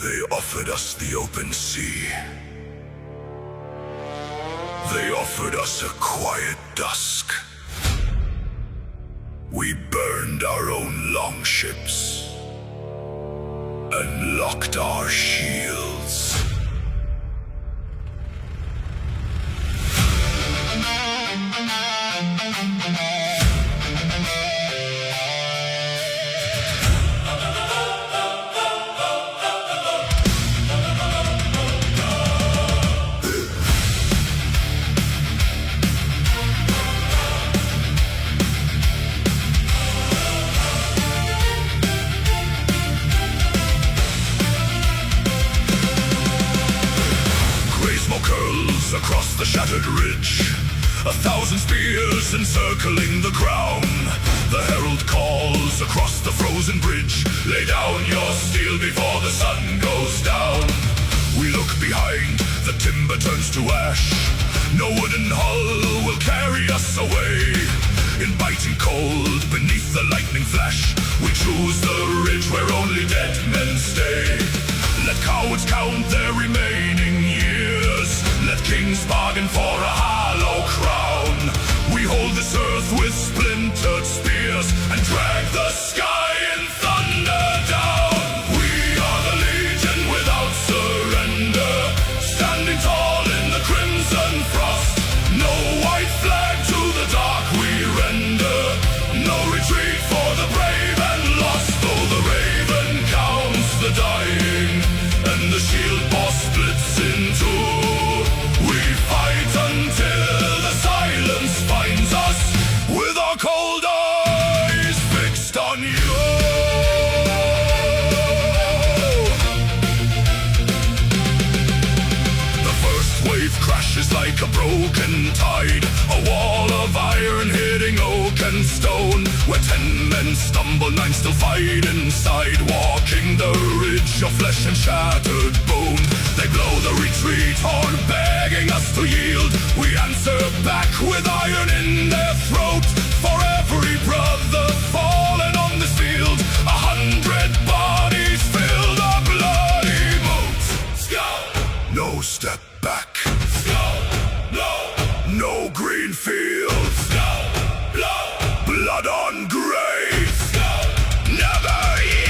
They offered us the open sea. They offered us a quiet dusk. We burned our own longships and locked our shields. Curls across the shattered ridge, 1,000 spears encircling the crown. The herald calls across the frozen bridge, lay down your steel before the sun goes down. We look behind, the timber turns to ash. No wooden hull will carry us away. In biting cold, beneath the lightning flash, we choose the ridge where only dead men stay. Let cowards count their remaining years. Let kings bargain for a hollow crown. We hold this earth with splintered spears and drag the sky in thunder down. We are the legion without surrender, standing tall in the crimson frost. No white flag to the dark we render, no retreat for the brave and lost. Though the raven counts the dying and the shield boss splits in two, we fight until the silence finds us, with our cold eyes fixed on you. The first wave crashes like a broken tide, a wall of iron hitting oak and stone. Where 10 men stumble, 9 still fight inside, walking the ridge of flesh and shattered bone. They blow the retreat horn, begging us to yield. We answer back with iron in their throat. For every brother fallen on this field, 100 bodies fill the bloody moat. Skull, no step back. Skull, no green fields. Skull, blood on grave. Skull, never yield.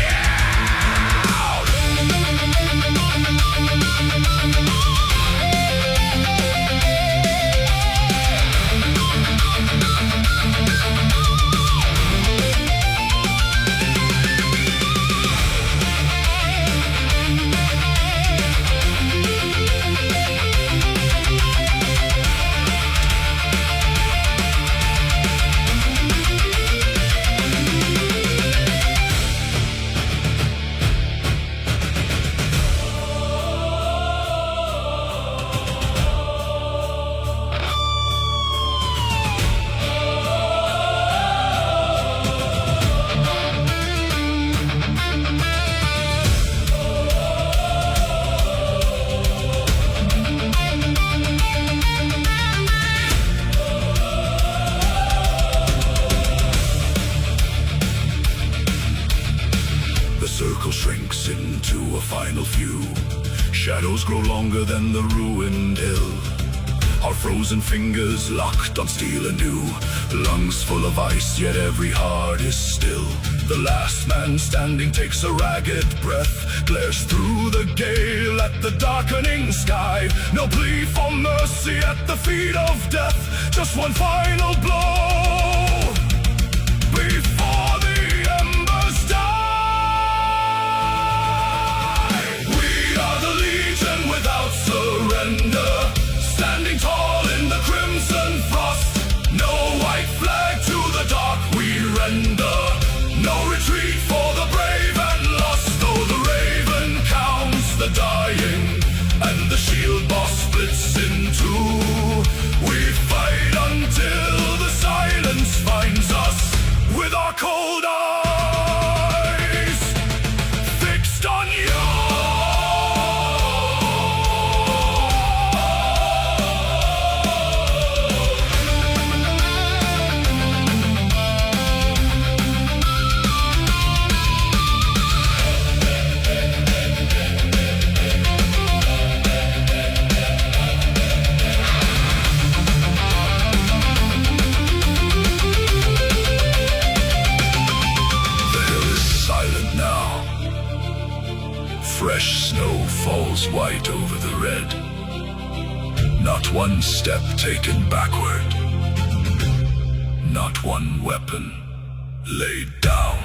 The circle shrinks into a final few. Shadows grow longer than the ruined hill. Our frozen fingers locked on steel anew. Lungs full of ice, yet every heart is still. The last man standing takes a ragged breath, glares through the gale at the darkening sky. No plea for mercy at the feet of death, just one final blow before the embers die. We are the legion without surrender, standing tall in the crimson frost. No white flag to the dark we render, no retreat for the brave and lost. Though the raven counts the dying and the shield boss splits in two, we fight until the silence Fresh snow falls white over the red. Not one step taken backward. Not one weapon laid down.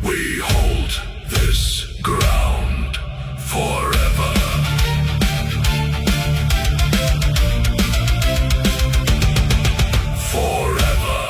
We hold this ground forever. Forever.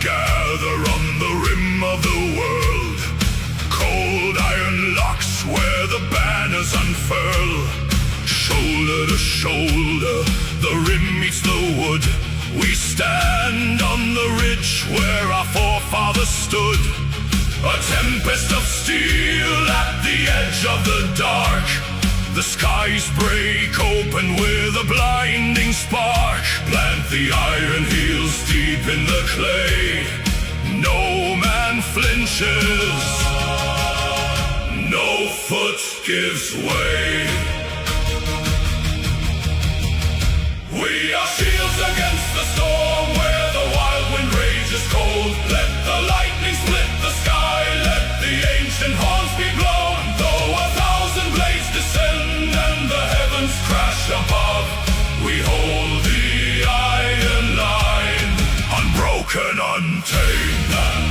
Gather on the rim of the world. Cold iron locks where the banners unfurl. Shoulder to shoulder, the rim meets the wood. We stand on the ridge where our forefathers stood. A tempest of steel at the edge of the dark. The skies break open with a blinding spark. Plant the iron heels deep in the clay. No man flinches. No foot gives way. We are shields against the storm where the wild wind rages cold. Let the lightning split the sky. Let the ancient horns be blown. Though 1,000 blades descend and the heavens crash above, we hold the iron line, unbroken, untamed, and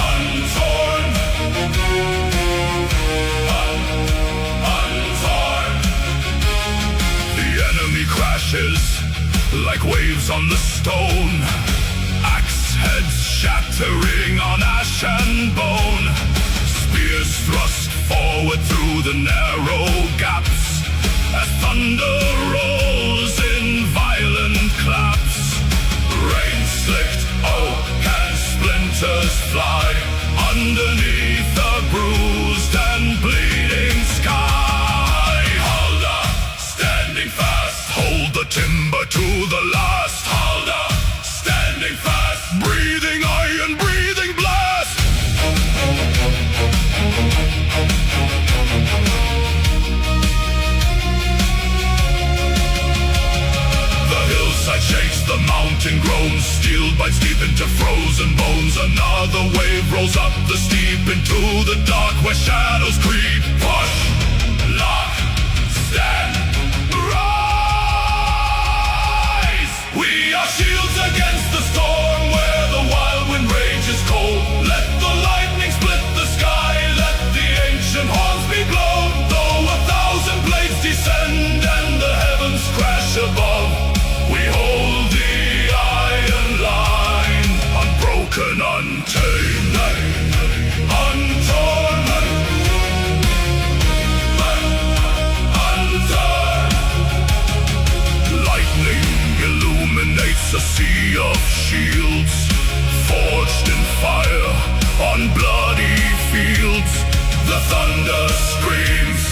untorn. Untorn. The enemy crashes like waves on the stone. Axe heads shattering on ash and bone. Spears thrust forward through the narrow gaps as thunder rolls in violent claps. Rain slicked oak and splinters fly underneath the bruised and bleeding sky. Hold up, standing fast. Hold the timber to the last. Hold up, standing fast. Breathing iron, breathing blast. Shakes, the mountain groans, steel bites deep into frozen bones. Another wave rolls up the steep into the dark where shadows creep. Push, lock, stand, rise. We are shields against the storm where the wild wind rages cold. Let the lightning split the sky. Let the ancient horns be blown. Though 1,000 blades descend and the heavens crash above, we hold the iron line, unbroken, untamed, untorn, undone. Lightning illuminates a sea of shields, forged in fire on bloody fields. The thunder screams,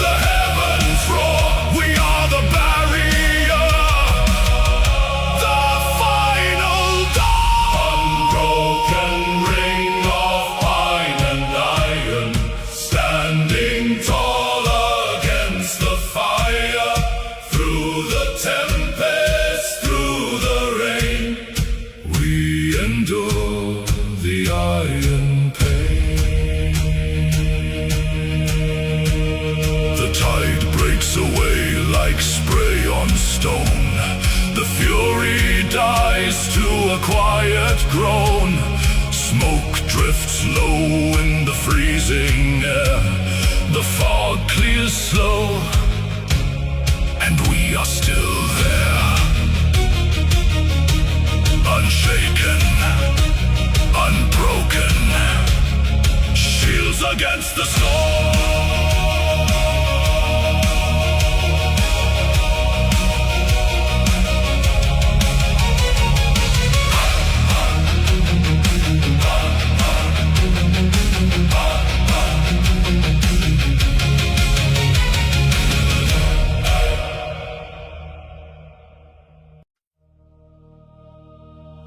the heavens roar. We are the barrier. A quiet groan. Smoke drifts low in the freezing air. The fog slow, and we are still there, unshaken, unbroken, shields against the storm.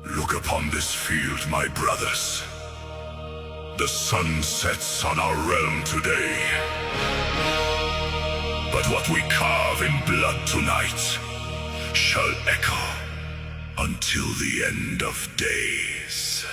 Look upon this field, my brothers. The sun sets on our realm today. But what we carve in blood tonight shall echo until the end of days.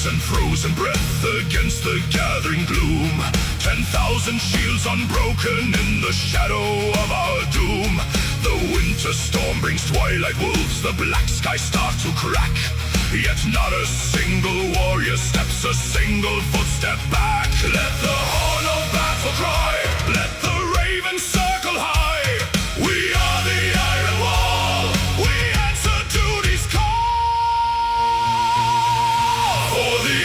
And frozen breath against the gathering gloom. 10,000 shields unbroken in the shadow of our doom. The winter storm brings twilight wolves, the black sky starts to crack. Yet not a single warrior steps a single footstep back. Let the horn of battle cry, let the raven circle high. We are the iron wall, we answer duty's call. For the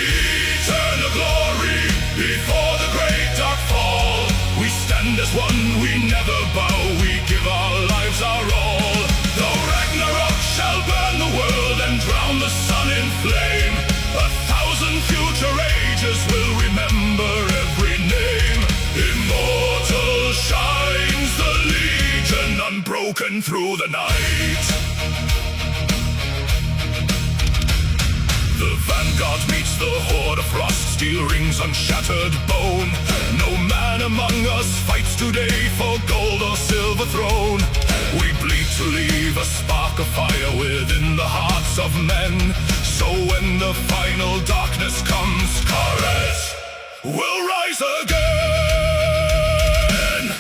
eternal glory, before the great dark fall, we stand as one, we never bow, we give our lives our all. Though Ragnarok shall burn the world and drown the sun in flame, 1,000 future ages will remember every name. Immortal shines the legion, unbroken through the night. The vanguard meets the horde of frost, steel rings on shattered bone. No man among us fights today for gold or silver throne. We bleed to leave a spark of fire within the hearts of men. So when the final darkness comes, courage will rise again.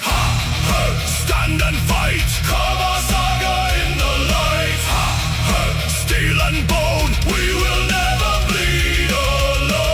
Ha, ha, stand and fight, come our saga in the light. Ha, ha, steel and bone, we will never bleed alone.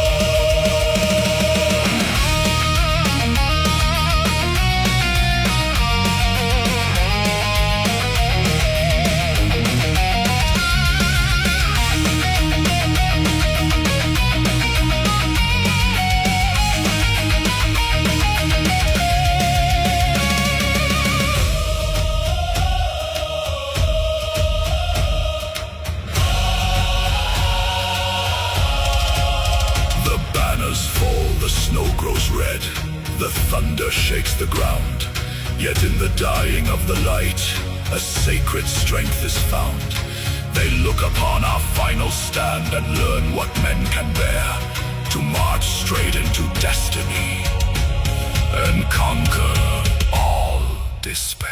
The snow grows red, the thunder shakes the ground. Yet in the dying of the light, a sacred strength is found. They look upon our final stand and learn what men can bear, to march straight into destiny and conquer all despair.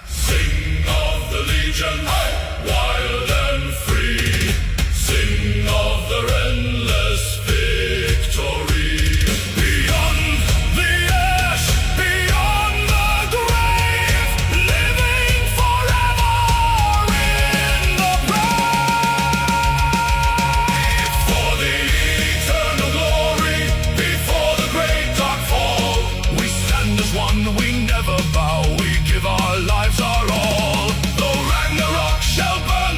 Sing of the legion, wild and free. Sing of their endless victory. We never bow, we give our lives our all. Though Ragnarok shall burn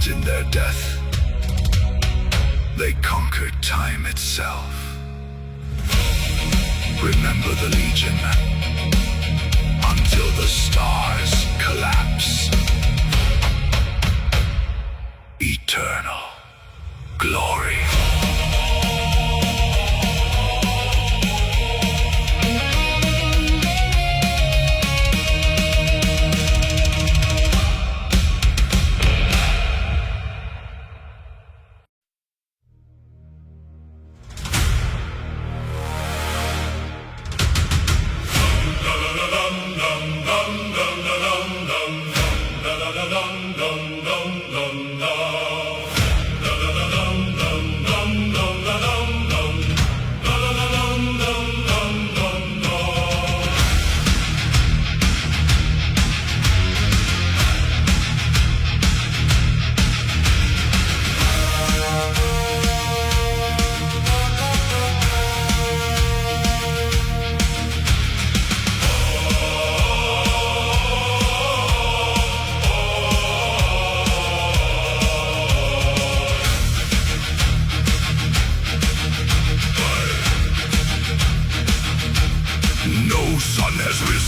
but in their death, they conquered time itself. Remember the Legion until the stars collapse. Eternal glory.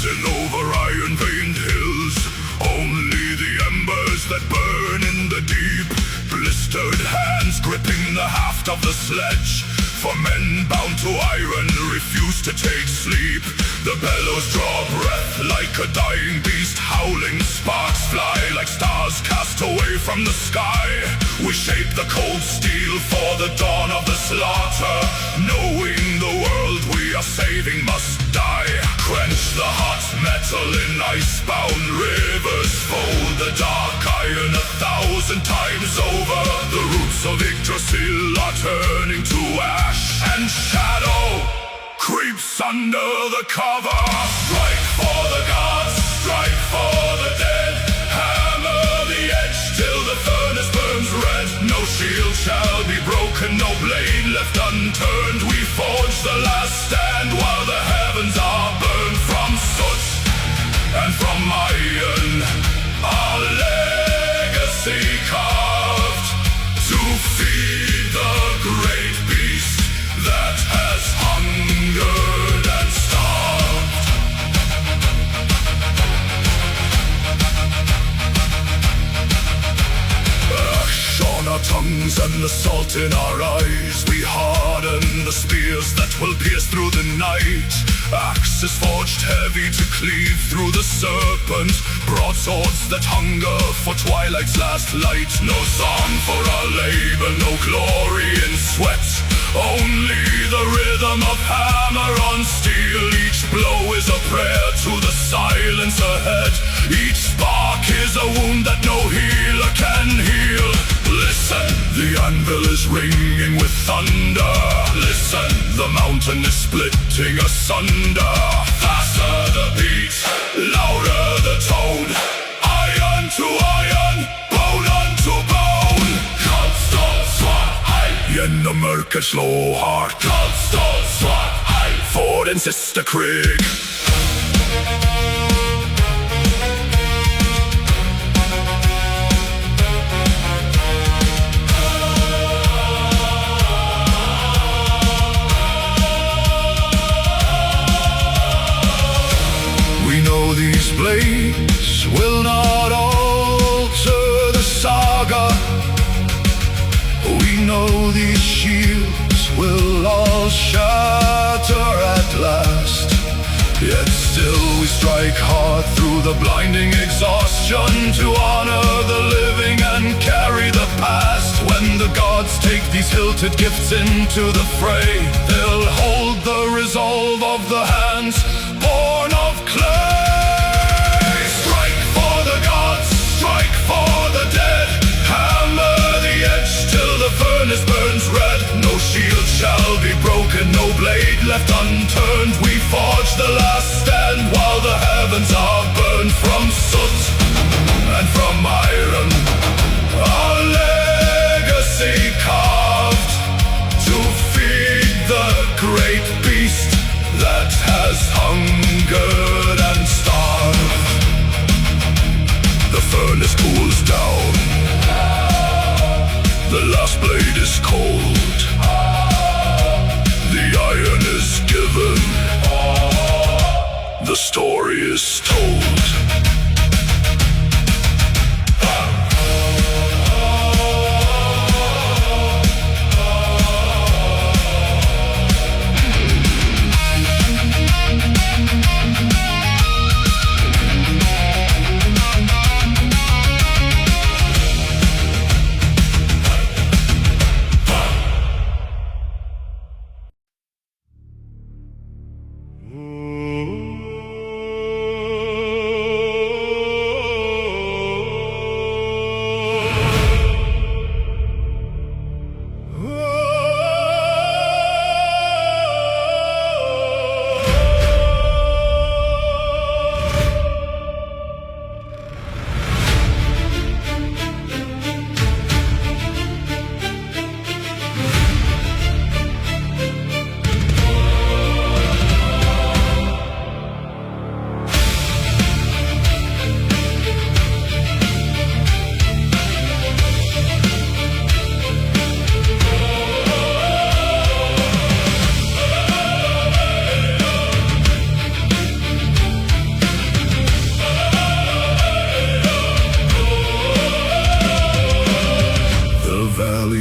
Over iron-veined hills, only the embers that burn in the deep. Blistered hands gripping the haft of the sledge, for men bound to iron refuse to take sleep. The bellows draw breath like a dying beast howling. Sparks fly like stars cast away from the sky. We shape the cold steel for the dawn of the slaughter, knowing the world we are saving must die. Quench the hot metal in ice-bound rivers, fold the dark iron 1,000 times over. The roots of Yggdrasil are turning to ash, and shadow creeps under the cover. Strike for the gods, strike for the dead. Hammer the edge till the furnace burns red. No shield shall be broken, no blade left unturned. We forge the last stand while the heavens are burned. From soot and from iron, our legacy carved to feed the great beast that has hungered and starved. Ash on our tongues and the salt in our eyes, we harden the spears that will pierce through the night. Axes forged heavy to cleave through the serpent, broadswords that hunger for twilight's last light. No song for our labor, no glory in sweat, only the rhythm of hammer on steel. Each blow is a prayer to the silence ahead. Each spark is a wound that no healer can heal. Listen, the anvil is ringing with thunder. Listen, the mountain is splitting asunder. Faster the beat, louder the tone. Iron to iron, bone unto bone. Kallstad svart genom mörker slå hårt. Kallstad svart för den sista krig. These blades will not alter the saga. We know these shields will all shatter at last. Yet still we strike hard through the blinding exhaustion, to honor the living and carry the past. When the gods take these hilted gifts into the fray, they'll hold the resolve of the hands born of clay. Strike for the dead, hammer the edge till the furnace burns red. No shield shall be broken, no blade left unturned. We forge the last stand while the heavens are burned. From soot and from iron, our legacy carved to feed the great beast that has hungered and starved. The furnace cools down, The last blade is cold. The iron is given. The story is told.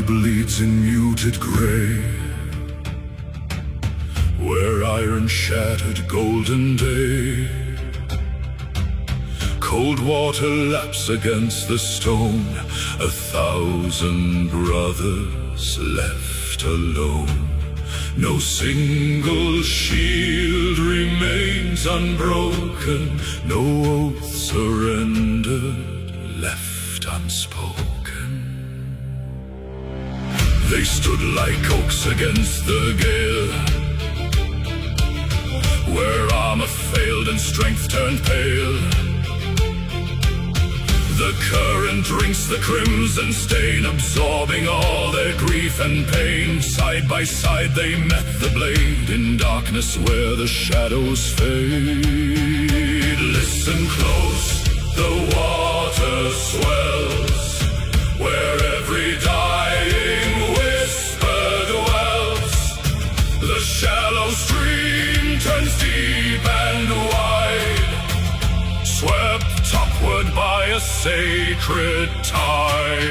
Bleeds in muted gray, where iron shattered golden day. Cold water laps against the stone, 1,000 brothers left alone. No single shield remains unbroken, no oath surrendered, left unspoken. They stood like oaks against the gale, where armor failed and strength turned pale. The current drinks the crimson stain, absorbing all their grief and pain. Side by side they met the blade, in darkness where the shadows fade. Listen close, the water swells, where every dying the shallow stream turns deep and wide, swept upward by a sacred tide.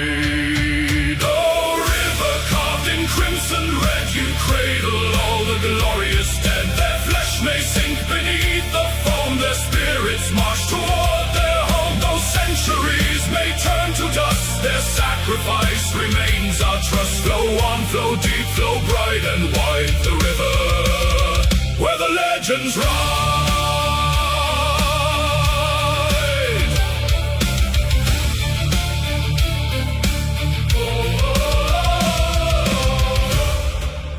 Oh, river carved in crimson red, you cradle all the glorious dead. Their flesh may sink beneath the foam, their spirits march toward their home. Those centuries may turn to dust, their sacrifice remains our trust. Flow on, flow deep, flow bright and wide, the river where the legends ride.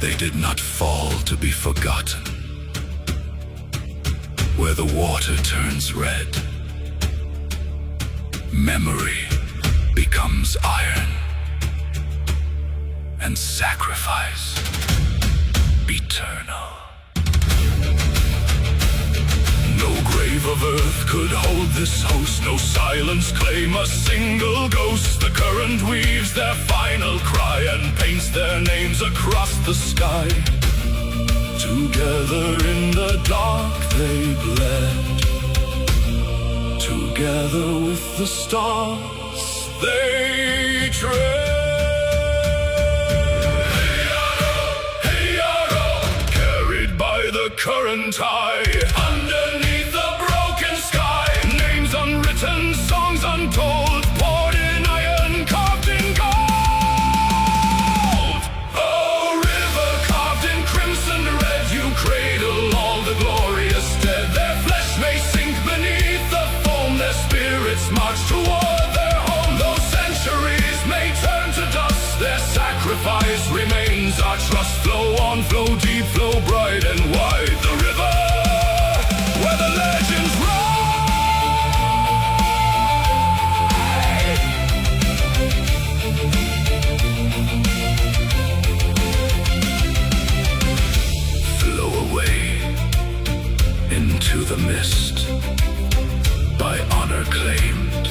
They did not fall to be forgotten, where the water turns red, memory becomes iron, and sacrifice eternal. No grave of earth could hold this host, no silence claim a single ghost. The current weaves their final cry and paints their names across the sky. Together in the dark they bled, together with the stars they tread. The current high, underneath the broken sky, names unwritten, songs untold, poured in iron, carved in gold. Oh, river carved in crimson red, you cradle all the glorious dead. Their flesh may sink beneath the foam, their spirits march toward their home. Those centuries may turn to dust, their sacrifice remains our trust. Flow on, flow deep, flow bright and wide, the river where the legends ride. Flow away into the mist, by honor claimed,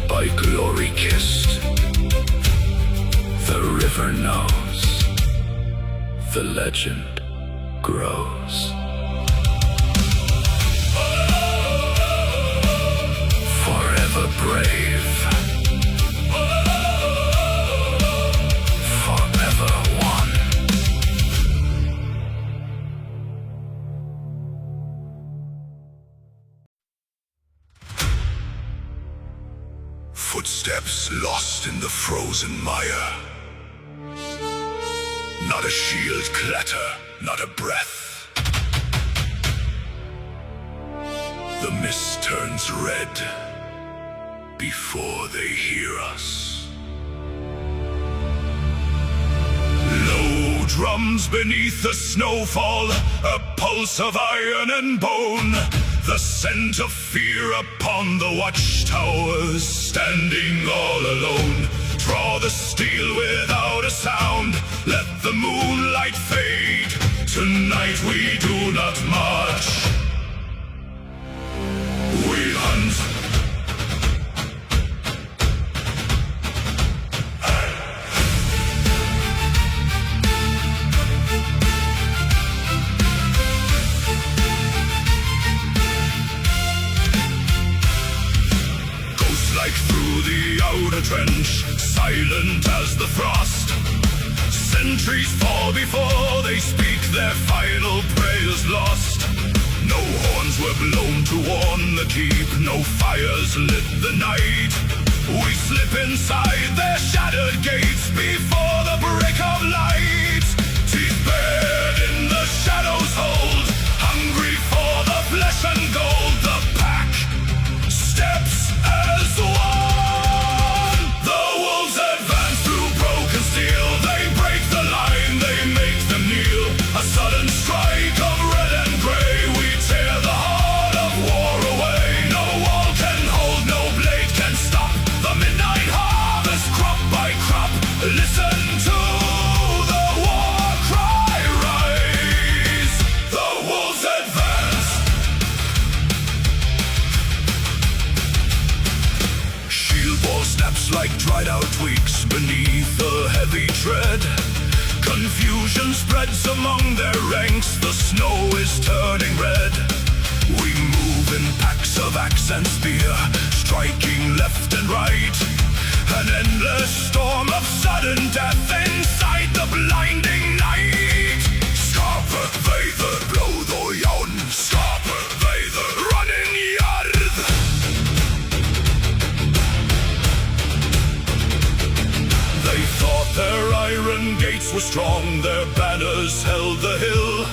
by glory kissed. Ragalor knows. The legend grows. Forever brave. Forever one. Footsteps lost in the frozen mire. Not a shield clatter, not a breath. The mist turns red before they hear us. Low drums beneath the snowfall, a pulse of iron and bone. The scent of fear upon the watchtowers, standing all alone. Draw the steel without a sound, let the moonlight fade. Tonight we do not march, we hunt. Like through the outer trench, silent as the frost. Sentries fall before they speak, their final prayers lost. No horns were blown to warn the keep, no fires lit the night. We slip inside their shattered gates before the break of light. Teeth bared in the shadows hold, hungry for the flesh and gold. The pack steps as one. The wolves advance through broken steel. They break the line, they make them kneel. A sudden strike of red and gray. We tear the heart of war away. No wall can hold, no blade can stop the midnight harvest, crop by crop. Listen to the war cry rise. The wolves advance. Shield ball snaps like dried out twigs beneath a heavy tread. Confusion spreads among their ranks, the snow is turning red. We move in packs of axe and spear, striking left and right. An endless storm of sudden death inside the blinding night. Skarper veither blóð og járn, skarper veither running jörð. They thought their iron gates were strong, their banners held the hill.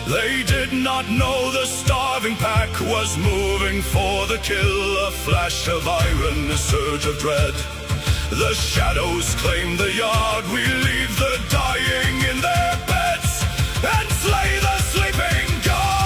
They did not know the starving pack was moving for the kill. A flash of iron, a surge of dread. The shadows claim the yard. We leave the dying in their beds and slay the sleeping god.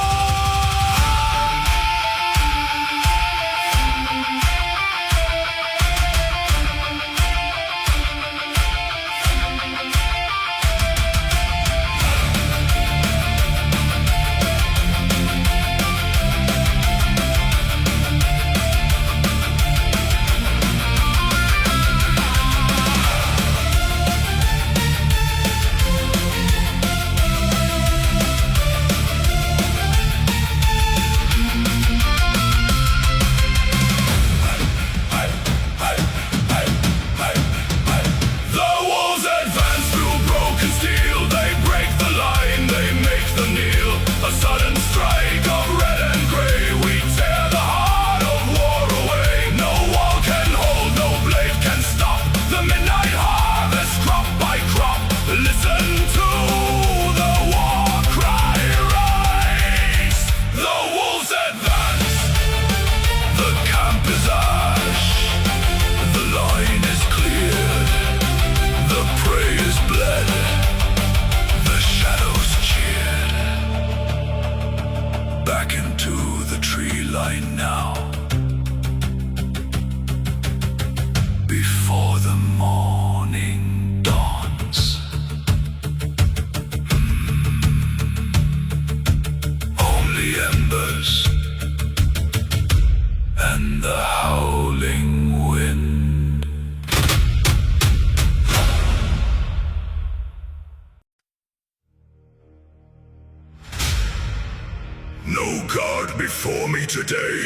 before me today.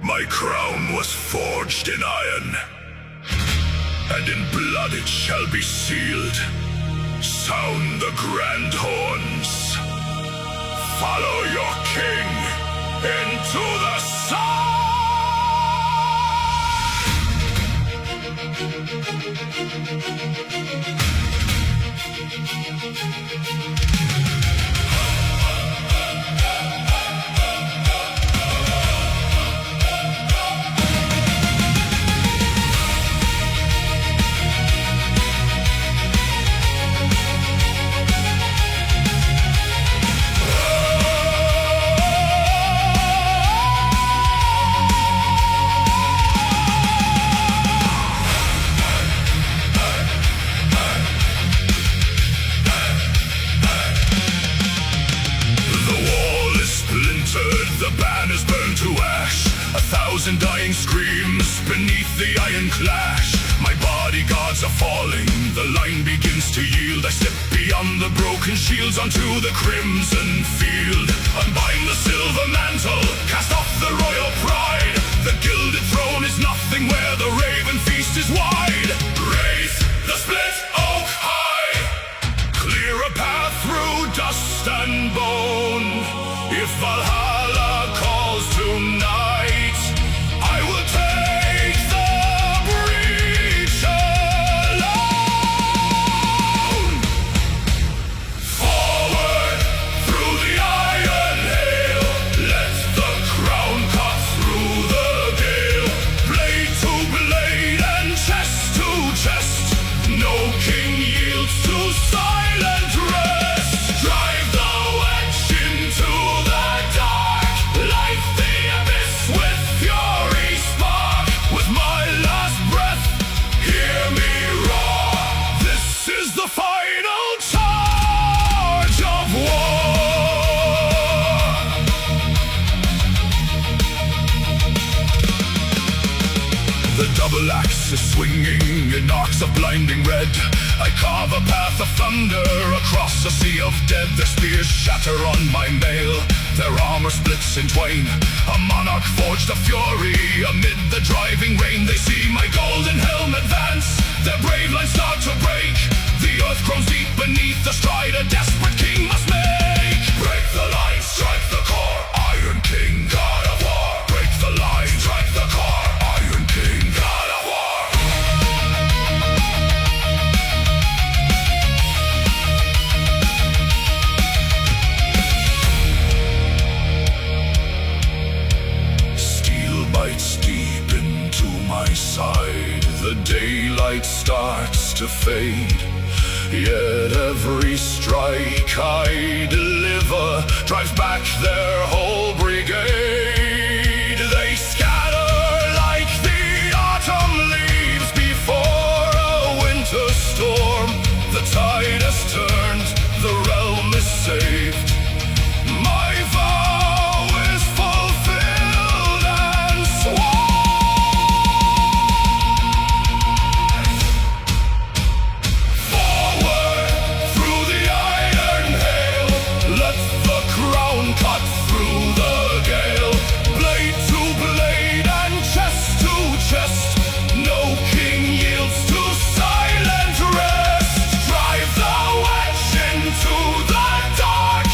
My crown was forged in iron, and in blood it shall be sealed. Sound the grand horns. Follow your king into the sun. The banners burn to ash, 1,000 dying screams beneath the iron clash. My bodyguards are falling, the line begins to yield. I step beyond the broken shields onto the crimson field. Unbind the silver mantle, cast off the royal pride. The gilded throne is nothing where the raven feast is wide. Raise the split oak high, clear a path through dust and bone. If Valhalla calls tonight, I will take the breach alone. Forward through the iron hail, let the crown cut through the gale. Blade to blade and chest to chest, no king yields to silent rest. Drive the wedge into the dark, light the abyss with fury spark. With my last breath, hear me roar. This is the final charge of war. The double axe is swinging in arcs of blinding red. I carve a path of thunder across a sea of dead. Their spears shatter on my mail, their armor splits in twain. A monarch forged of fury amid the driving rain. They see my golden helm advance, their brave lines start to break. The earth grows deep beneath the stride a desperate king must make. Break the line, strike the core, Iron King, God of War. Break the line, strike the core, Iron King, God of War. Bites deep into my side. The daylight starts to fade, yet every strike I deliver drives back their whole brigade. They scatter like the autumn leaves before a winter storm. The tide has turned, the realm is saved. My vow is fulfilled and sworn. Forward through the iron hail, let the crown cut through the gale. Blade to blade and chest to chest, no king yields to silent rest. Drive the wedge into the dark,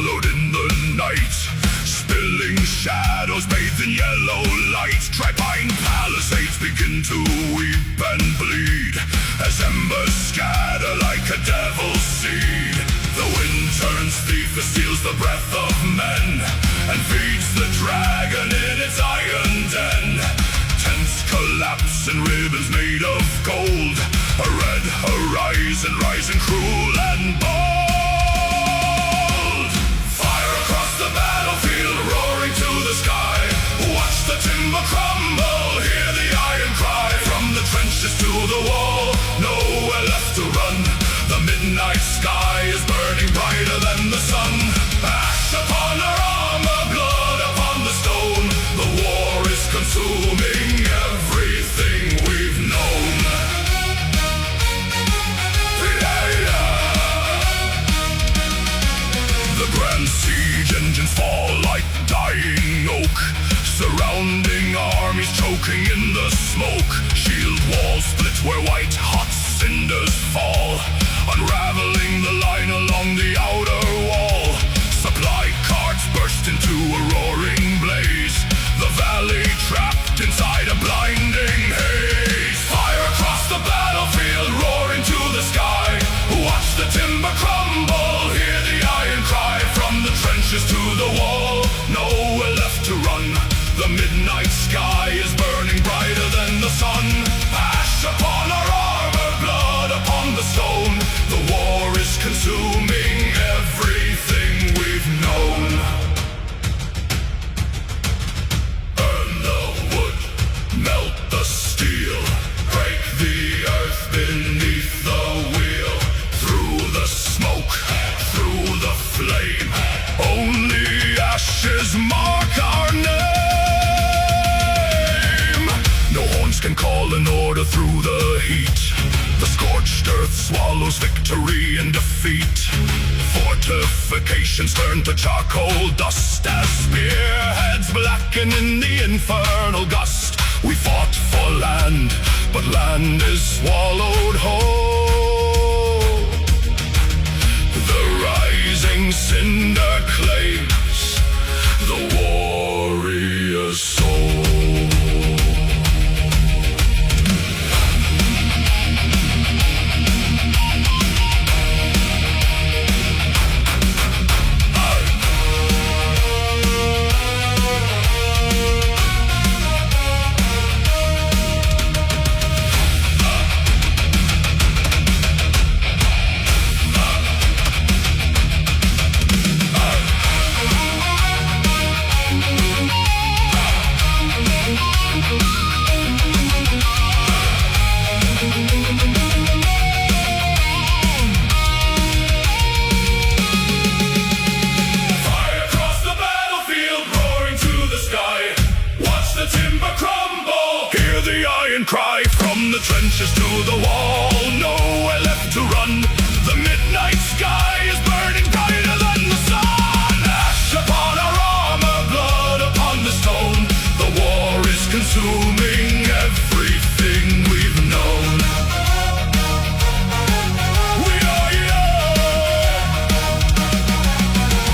swallowed in the night. Spilling shadows bathed in yellow light. Tripine palisades begin to weep and bleed as embers scatter like a devil's seed. The wind turns thief, it steals the breath of men and feeds the dragon in its iron den. Tents collapse and ribbons made of gold. A red horizon rising cruel and bold. Fire across the battlefield, roaring to the sky. Watch the timber crumble, hear the iron cry. From the trenches to the wall, nowhere left to run. The midnight sky is burning brighter than the sun. Ash upon our armor, blood upon the stone. The war is consuming everything we've known. The grand siege engines fall like dying oak, surrounding armies choking in the smoke. Shield walls split where white hot cinders fall, unraveling the line along the outer wall. Supply carts burst into a roaring blaze, the valley trapped inside a blinding haze. Fire across the battlefield, roaring to the sky. Watch the timber crumble, hear the iron cry. From the trenches to the wall, nowhere left to run. The midnight sky is burning brighter than the sun. Ash upon our armor, blood upon the stone. The war is consuming everything we've known. Burn the wood, melt the steel, break the earth beneath the wheel. Through the smoke, through the flame, only ashes mark our name. No horns can call an order through the heat. The scorched earth swallows victory and defeat. Fortifications turn to charcoal dust as spearheads blacken in the infernal gust. We fought for land, but land is swallowed whole. The rising cinder claims the warrior's soul. Cry from the trenches to the wall, nowhere left to run. The midnight sky is burning brighter than the sun. Ash upon our armor, blood upon the stone. The war is consuming everything we've known. We are young.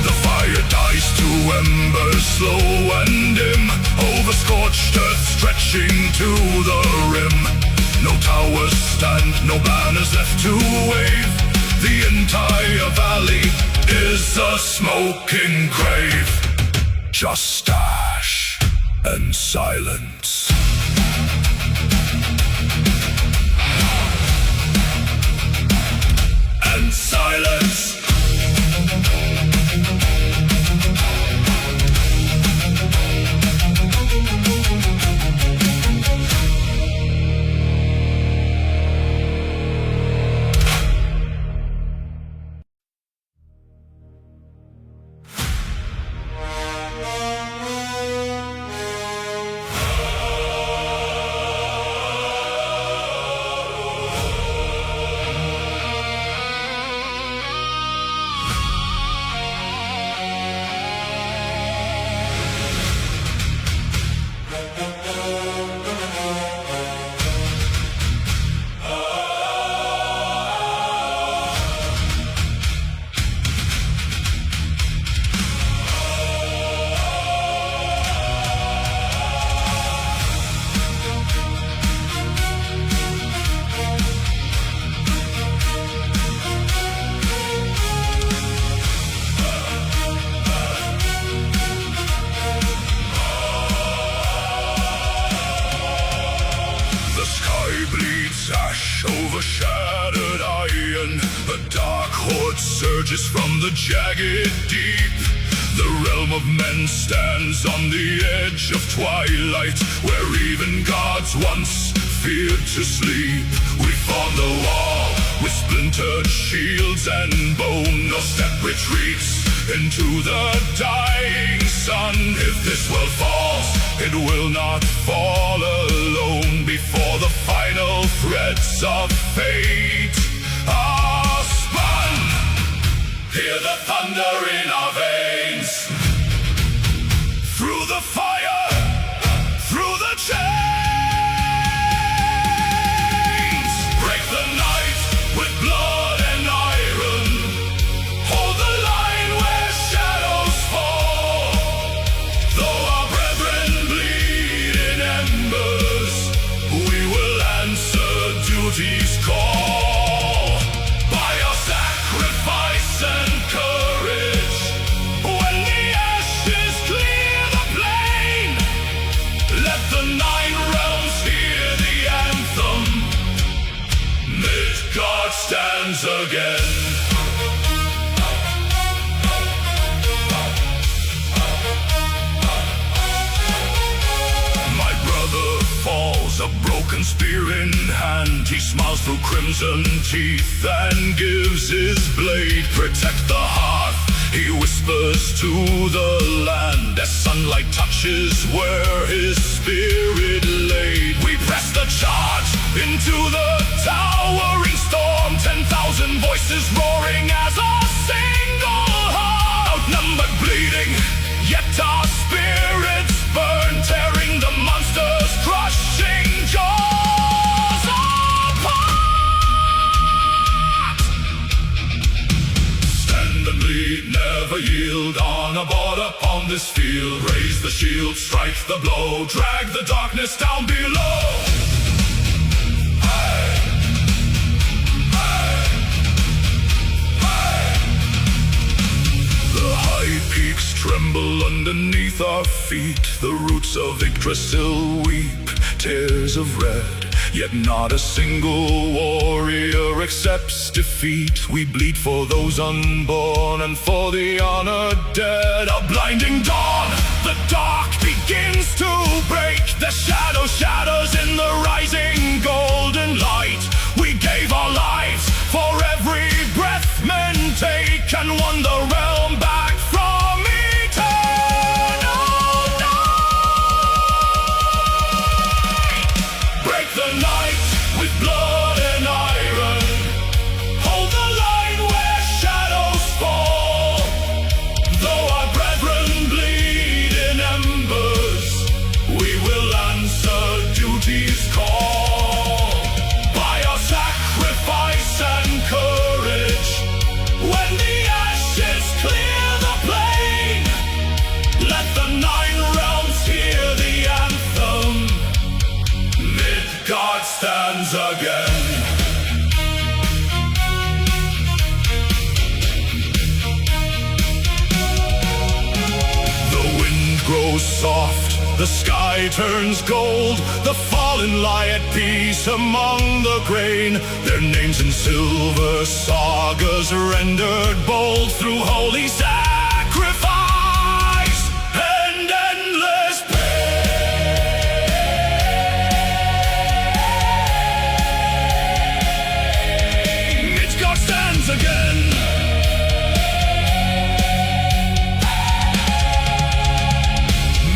The fire dies to embers slow and dim, over scorched earth stretching to the rim. No towers stand, no banners left to wave. The entire valley is a smoking grave. Just ash and silence. And silence. emerges from the jagged deep. The realm of men stands on the edge of twilight, where even gods once feared to sleep. We form the wall with splintered shields and bone. No step retreats into the dying sun. If this world falls, it will not fall alone. Before the final threads of fate are spun, hear the thunder in our veins. Through the fire, through the chains, break the night with blood and iron. Hold the line where shadows fall. Though our brethren bleed in embers, we will answer duty's call. By our sacrifice and courage, when the ashes clear the plain, let the 9 realms hear the anthem. Midgard stands again. My brother falls, a broken spear in hand. He smiles through crimson teeth and gives his blade. Protect the hearth, he whispers to the land, as sunlight touches where his spirit laid. We press the charge into the towering storm, 10,000 voices roaring as a single heart. Outnumbered, bleeding, yet our spirits burn, tearing the monster's crushing jaws apart. Stand and bleed, never yield. On a board upon this field, raise the shield, strike the blow, drag the darkness down below. The high peaks tremble underneath our feet. The roots of Yggdrasil weep tears of red, yet not a single warrior accepts defeat. We bleed for those unborn and for the honored dead. A blinding dawn, the dark begins to break. The shadow shatters in the rising golden light. We gave our lives for every breath men take, and won the realm back from eternal night. Break the night with blood and iron. Hold the line where shadows fall. Though our brethren bleed in embers, we will answer duty's call. By our sacrifice and courage, when the ashes clear the plain, let the 9 realms hear the anthem. Midgard stands again. The wind grows soft, the sky turns gold. The fallen lie at peace among the grain. Their names in silver sagas rendered bold through holy sacrifice and endless pain. Midgard stands again.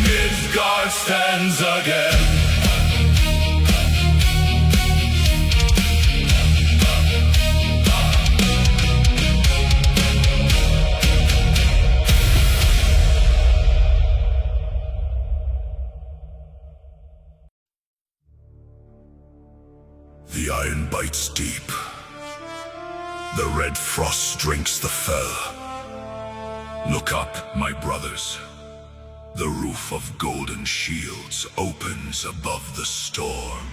Midgard stands again. The iron bites deep. The red frost drinks the fell. Look up, my brothers. The roof of golden shields opens above the storm.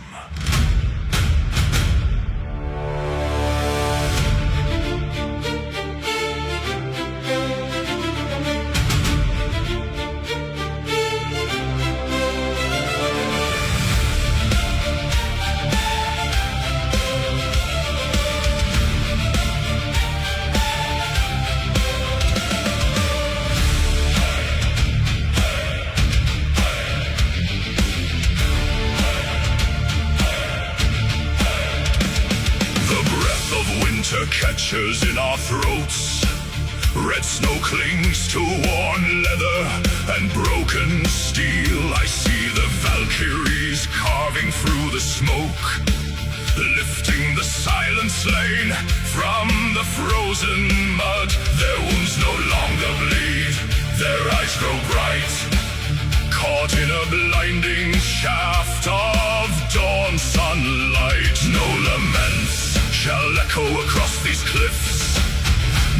fractures in our throats. Red snow clings to worn leather and broken steel. I see the Valkyries carving through the smoke, lifting the silent slain from the frozen mud. Their wounds no longer bleed, their eyes grow bright, caught in a blinding shaft of dawn sunlight. No laments shall echo across these cliffs,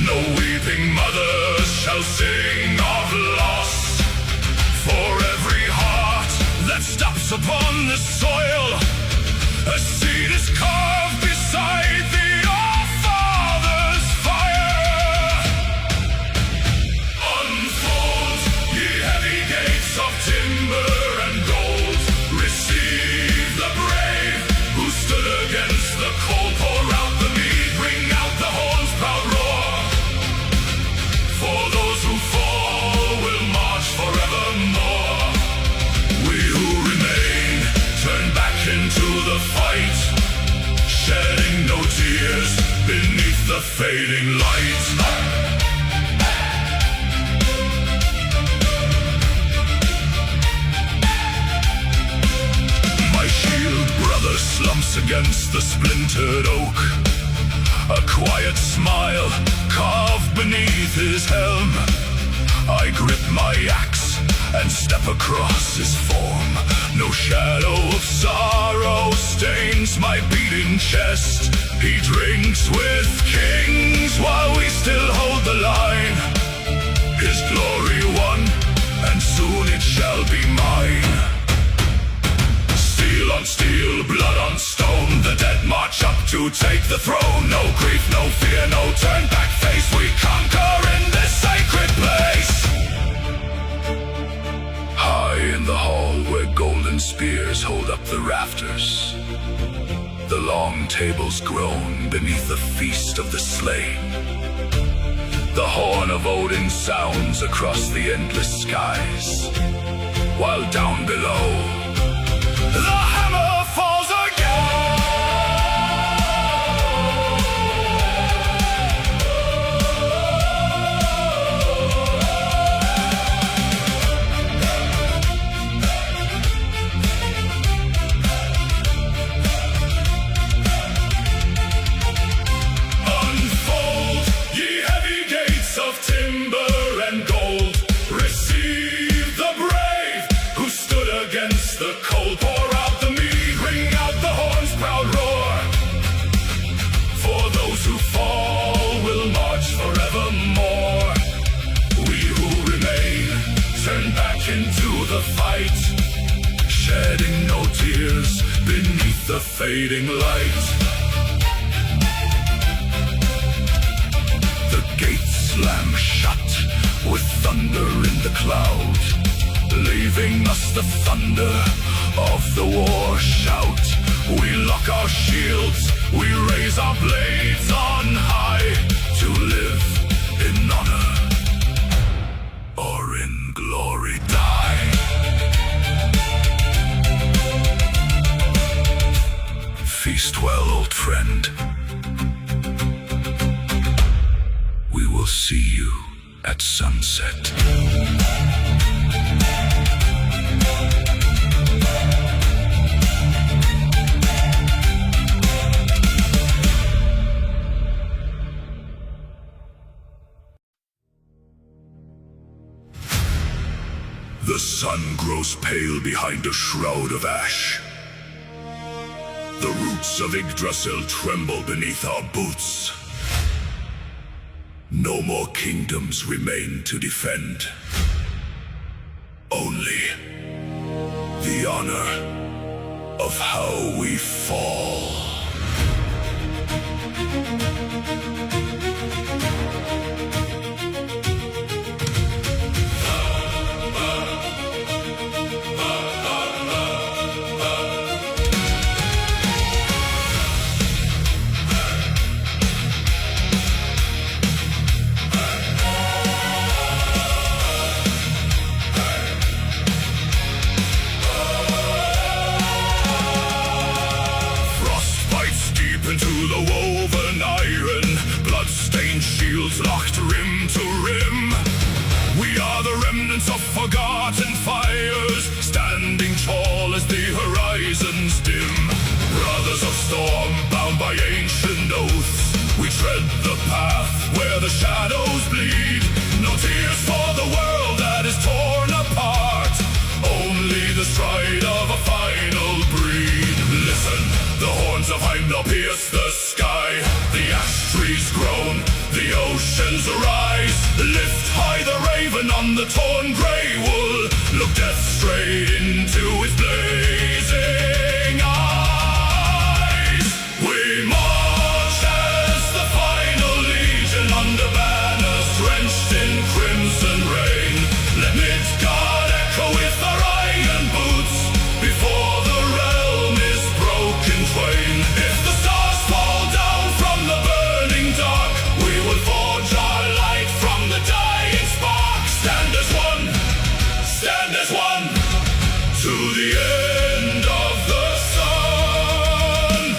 no weeping mothers shall sing of loss. For every heart that steps upon the soil, a seed is carved beside the All-Father's fire. Unfold, ye heavy gates of timber and gold. Receive the brave who stood against the cold. Pour out the mead, bring out the horn's proud roar. For those who fall will march forevermore. We who remain turn back into the fight, shedding no tears beneath the fading light. My shield brother slumps against the splintered oak, a quiet smile carved beneath his helm. I grip my axe and step across his form. No shadow of sorrow stains my beating chest. He drinks with kings while we still hold the line. His glory won, and soon it shall be mine. Steel on steel, blood on stone, the dead march up to take the throne. No grief, no fear, no turn back face. We conquer in this sacred place. High in the hall where golden spears hold up the rafters, the long tables groan beneath the feast of the slain. The horn of Odin sounds across the endless skies, while down below the hammer falls again. Unfold, ye heavy gates of timber and gold. Receive the brave who stood against the cold. Pour out the mead, ring out the horn's proud roar. For those who fall will march forevermore. We who remain turn back into the fight, shedding no tears beneath the fading light. The gates slam shut with thunder in the cloud, leaving us the thunder of the war shout. We lock our shields, we raise our blades on high, to live in honor or in glory die. Feast well, old friend. We will see you at sunset. The sun grows pale behind a shroud of ash. The roots of Yggdrasil tremble beneath our boots. No more kingdoms remain to defend. Only the honor of how we fall. Into the woven iron, are the remnants of forgotten fires, standing tall as the horizons dim. Brothers of storm, bound by ancient oaths, we tread the path where the shadows bleed. No tears for the world that is torn apart, only the stride of a final breed. Listen, the horns of Heimdall pierce the sky, the ash trees groan, the oceans arise. Lift high the raven on the torn grey wool, look death straight into its blazing eyes. We march as the final legion under banners drenched in crimson rain. Let Midgard echo with our iron boots before the realm is broken twain. If the stars fall down from the burning dark, we will forge our light from the dying spark. Stand as one, stand as one, to the end of the sun.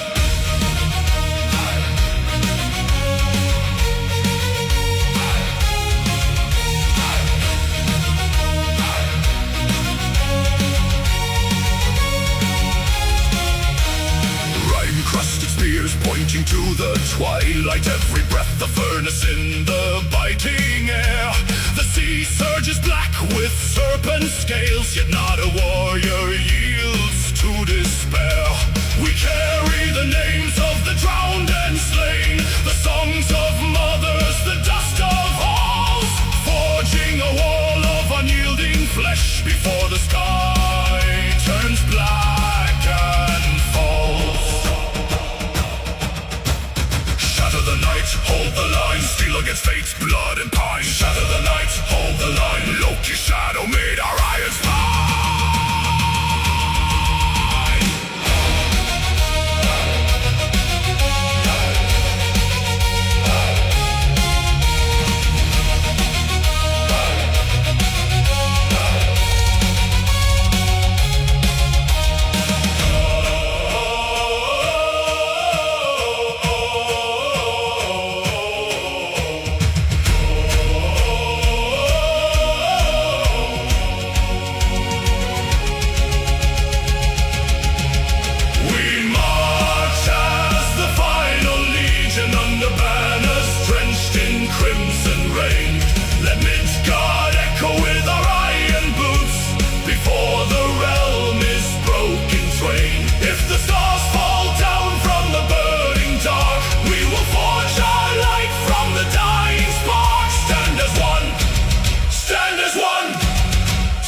Rime-crusted spears pointing to the twilight, every breath the furnace in the biting air. The sea surges black with serpent scales, yet not a warrior yields to despair. We carry the names of the drowned and slain, the songs of mothers, the dust of halls, forging a wall of unyielding flesh before the sky turns black and falls. Shatter the night, hold the line, steel against fate's blood and pine. Shatter the night, hold the line, Loki's shadow made our iron spine.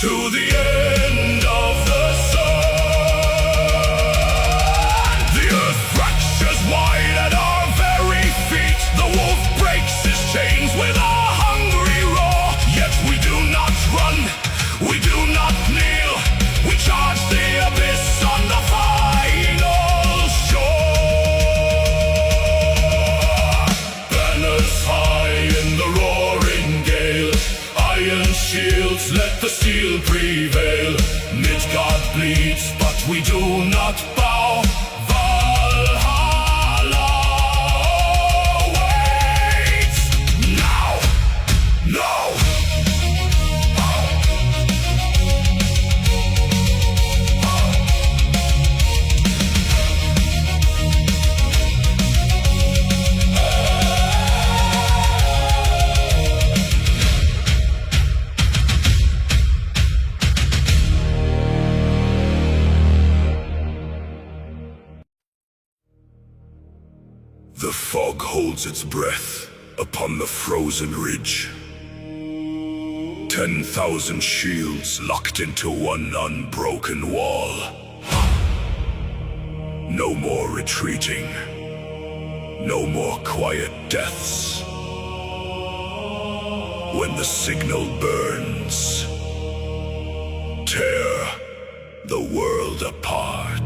To the end of the sun. The earth fractures wide at our very feet. The wolf breaks his chains with a hungry roar. Yet we do not run, we do not kneel. We charge the abyss on the final shore. Banners high in the roaring gale, iron shields, let the steel prevail. Midgard bleeds, but we do not bow. Valhalla waits now, no. The fog holds its breath upon the frozen ridge. 10,000 shields locked into one unbroken wall. No more retreating. No more quiet deaths. When the signal burns, tear the world apart.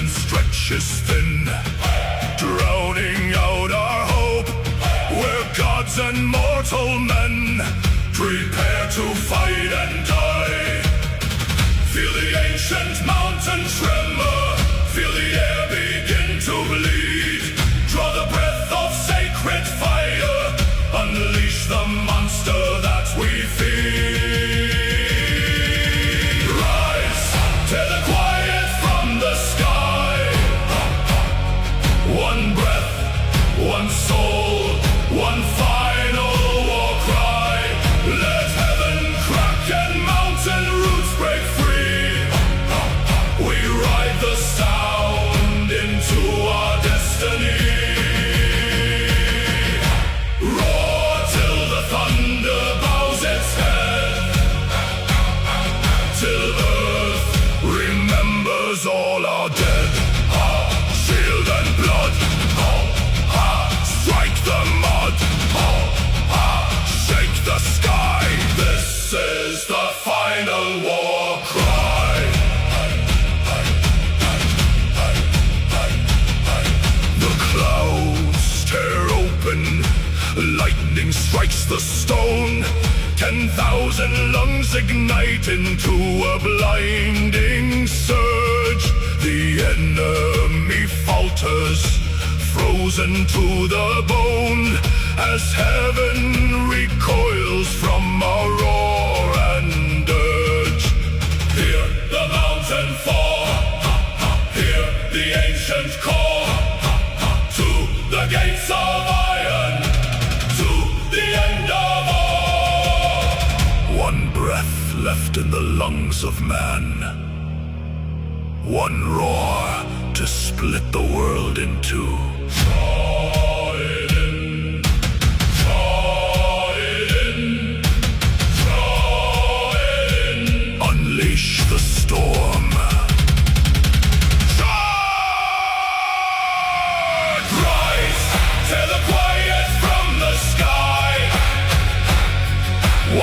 heaven stretches thin, drowning out our hope. We're gods and mortal men, prepare to fight and die. Feel the ancient mountain tremor, feel the air begin to bleed. Draw the breath of sacred fire, unleash the monster that we feed. Rise, tear the quiet from the sky. One breath, one soul, one final war cry. Let heaven crack and mountain roots break free. We ride the sound into our destiny. Roar till the thunder bows its head, till earth remembers all our dead. Shield and blood, strike the mud, shake the sky. This is the final war cry. The clouds tear open, lightning strikes the stone. 10,000 lungs ignite into a blinding surge. The enemy falters, frozen to the bone, as heaven recoils from our roar and dirge. Hear the mountain fall, hear the ancient call, to the gates of iron, to the end of all. One breath left in the lungs of man, one roar to split the world in two. Draw it in, draw it in, draw it in. Unleash the storm. Charge! Rise, tear the quiet from the sky.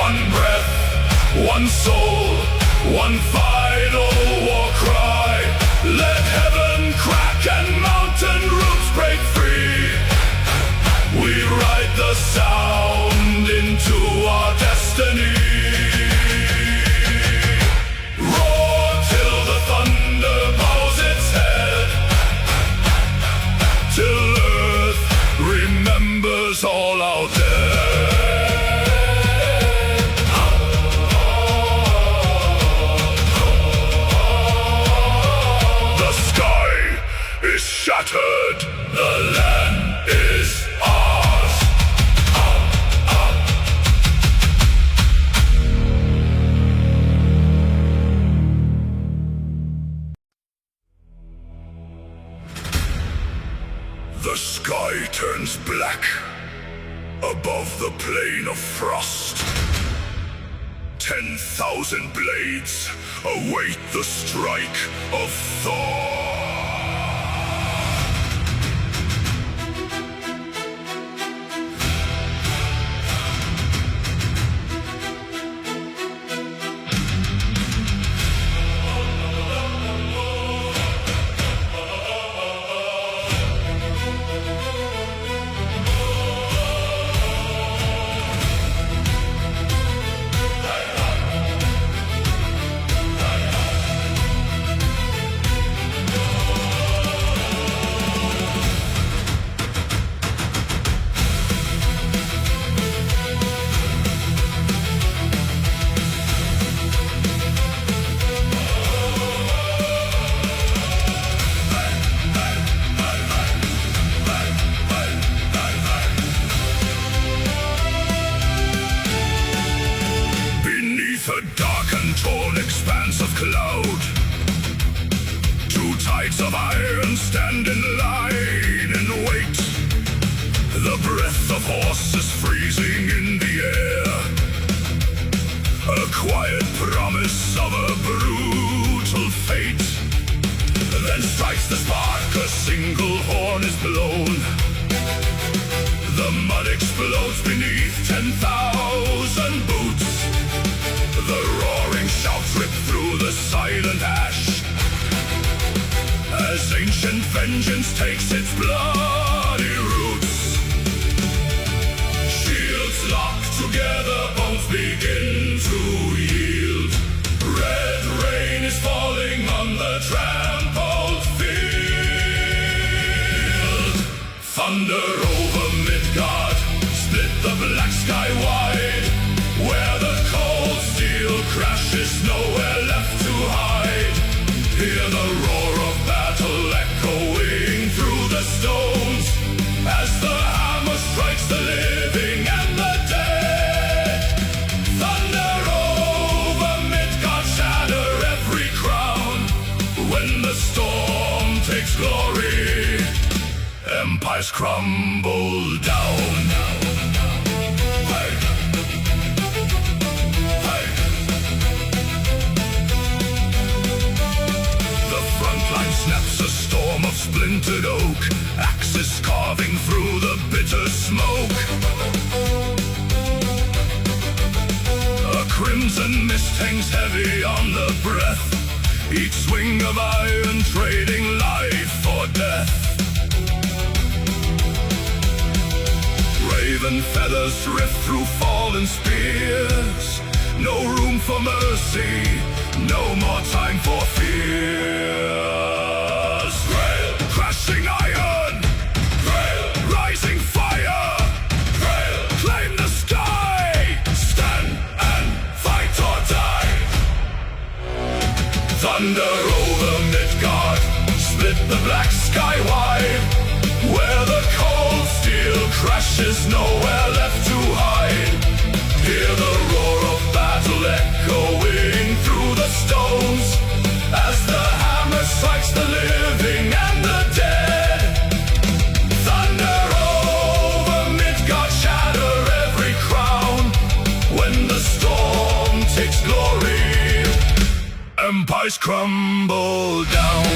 One breath, one soul, one final war cry. Let heaven crack and mountain roots break free. We ride the sound into our destiny. Roar till the thunder bows its head, till earth remembers all our dead. Shattered, the land is ours. The sky turns black above the plain of frost. 10,000 blades await the strike of Thor. A dark and torn expanse of cloud, two tides of iron stand in line and wait. The breath of horses freezing in the air, a quiet promise of a brutal fate. Then strikes the spark, a single horn is blown. The mud explodes beneath 10,000 boots. The roaring shouts rip through the silent ash, as ancient vengeance takes its bloody roots. Shields lock together, bones begin to yield. Red rain is falling on the trampled field. Thunder over Midgard, split the black sky wide. Where the cold steel crashes, nowhere left to hide. Hear the roar of battle echoing through the stones, as the hammer strikes the living and the dead. Thunder over Midgard, shatter every crown. When the storm takes glory, empires crumble down. Snaps a storm of splintered oak, axes carving through the bitter smoke. A crimson mist hangs heavy on the breath, each swing of iron trading life for death. Raven feathers rift through fallen spears, no room for mercy, no more time for fear. Crashing iron, rising fire, claim the sky, stand and fight or die. Thunder over Midgard, split the black sky wide. Where the cold steel crashes, nowhere left to hide. Hear the roar of battle echoing through the stones, as the hammer strikes the living and the dead. Thunder over Midgard, shatter every crown. When the storm takes glory, empires crumble down.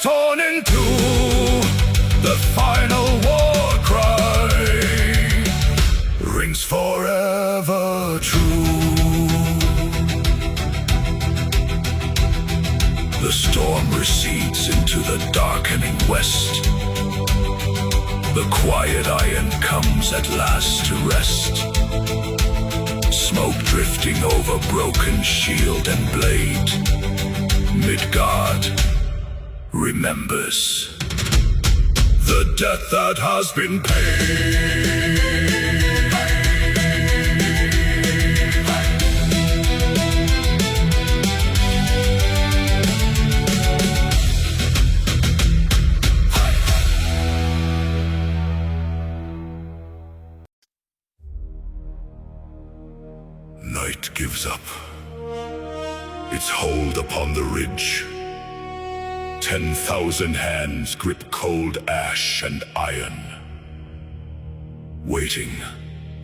Torn in two, the final war cry rings forever true. The storm recedes into the darkening west. The quiet iron comes at last to rest. Smoke drifting over broken shield and blade. Midgard remembers the debt that has been paid. Night gives up its hold upon the ridge. 10,000 hands grip cold ash and iron, waiting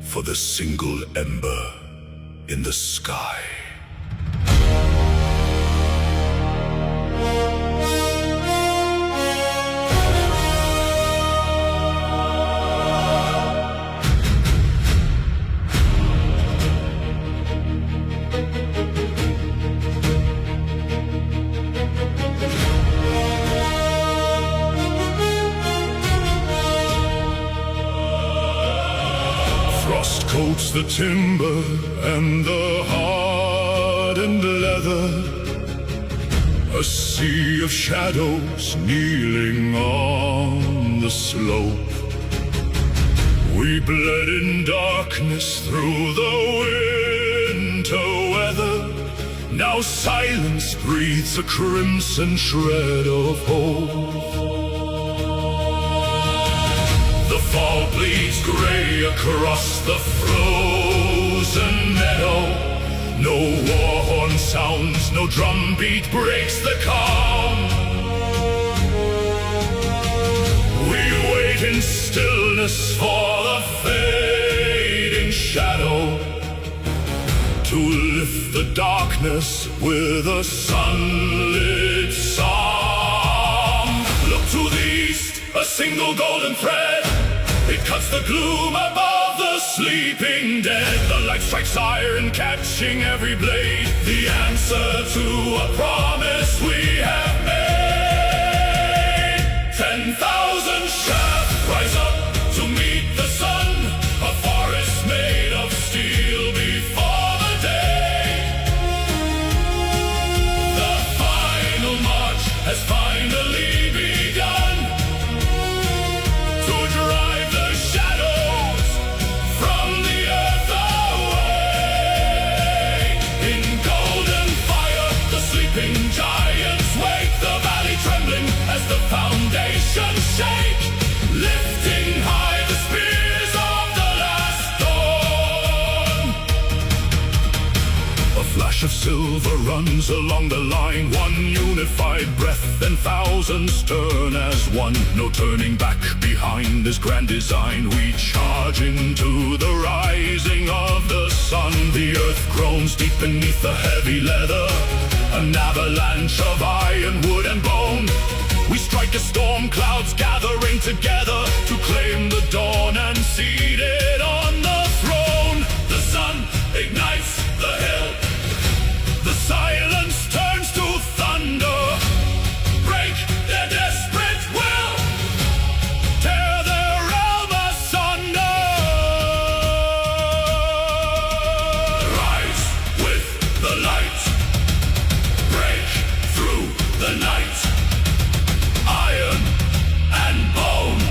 for the single ember in the sky. Frost coats the timber and the hardened leather. A sea of shadows kneeling on the slope. We bled in darkness through the wind. winter weather. Now silence breathes a crimson shred of hope. The fall bleeds gray across the frozen meadow. No war horn sounds, no drumbeat breaks the calm. We wait in stillness for the fading shadow to lift the darkness with a sunlit song. Look to the east, a single golden thread. It cuts the gloom above the sleeping dead. The light strikes iron, catching every blade. The answer to a promise we have made. 10,000 shafts rise up to meet the sun. A forest made of steel before the day. The final march has finally begun to drive the shadows from the earth away. In golden fire, the sleeping giants wake, the valley trembling as the foundations shake, lifting high the spears of the last dawn. A flash of silver runs along the line, one unified breath, and thousands turn as one. No turning back behind this grand design. We charge into the rising of the sun. The earth groans deep beneath the heavy leather, an avalanche of iron, wood and bone. We strike as storm clouds gathering together to claim the dawn and seat it on the throne. The sun ignites the hill, the silence turns to thunder. Break their desperate will, tear their realm asunder. Rise with the light, break through the night. Iron and bone,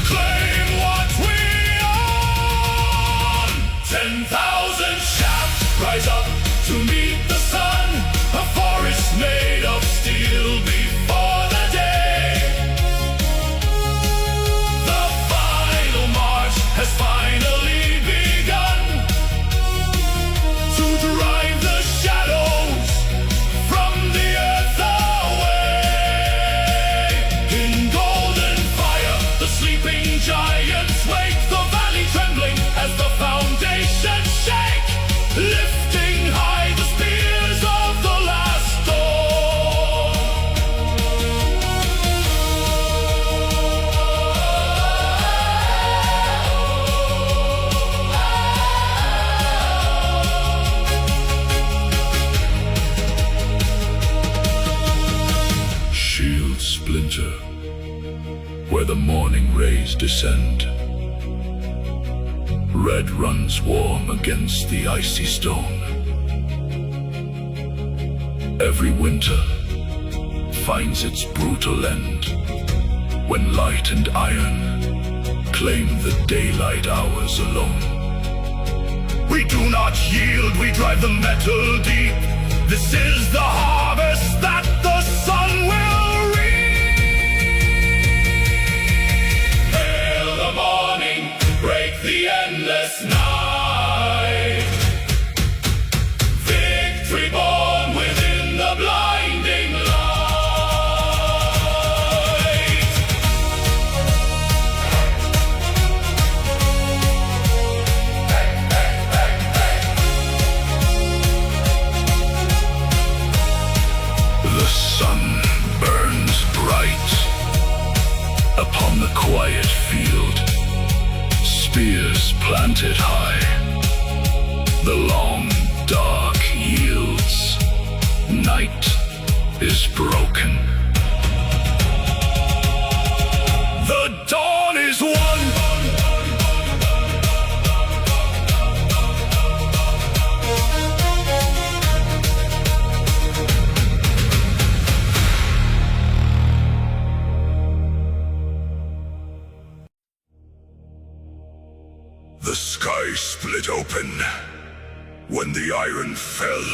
claim what we own. 10,000 shafts rise up to meet the sun. A forest made of steel before the day. The final march has finally begun to drive the shadows from the earth away. In golden fire, the sleeping giants wake, the valley trembling as the foundations shake, lifting high the spears of the last dawn. Shields splinter where the morning rays descend. Red runs warm against the icy stone. Every winter finds its brutal end when light and iron claim the daylight hours alone. We do not yield, we drive the metal deep. This is the harvest that the sun will reap. Hail the morning, break the endless night. Victory born within the blinding light. The sun burns bright upon the quiet field. Spears planted high, the long dark yields. Night is broken. The dawn is won. The sky split open. when the iron fell.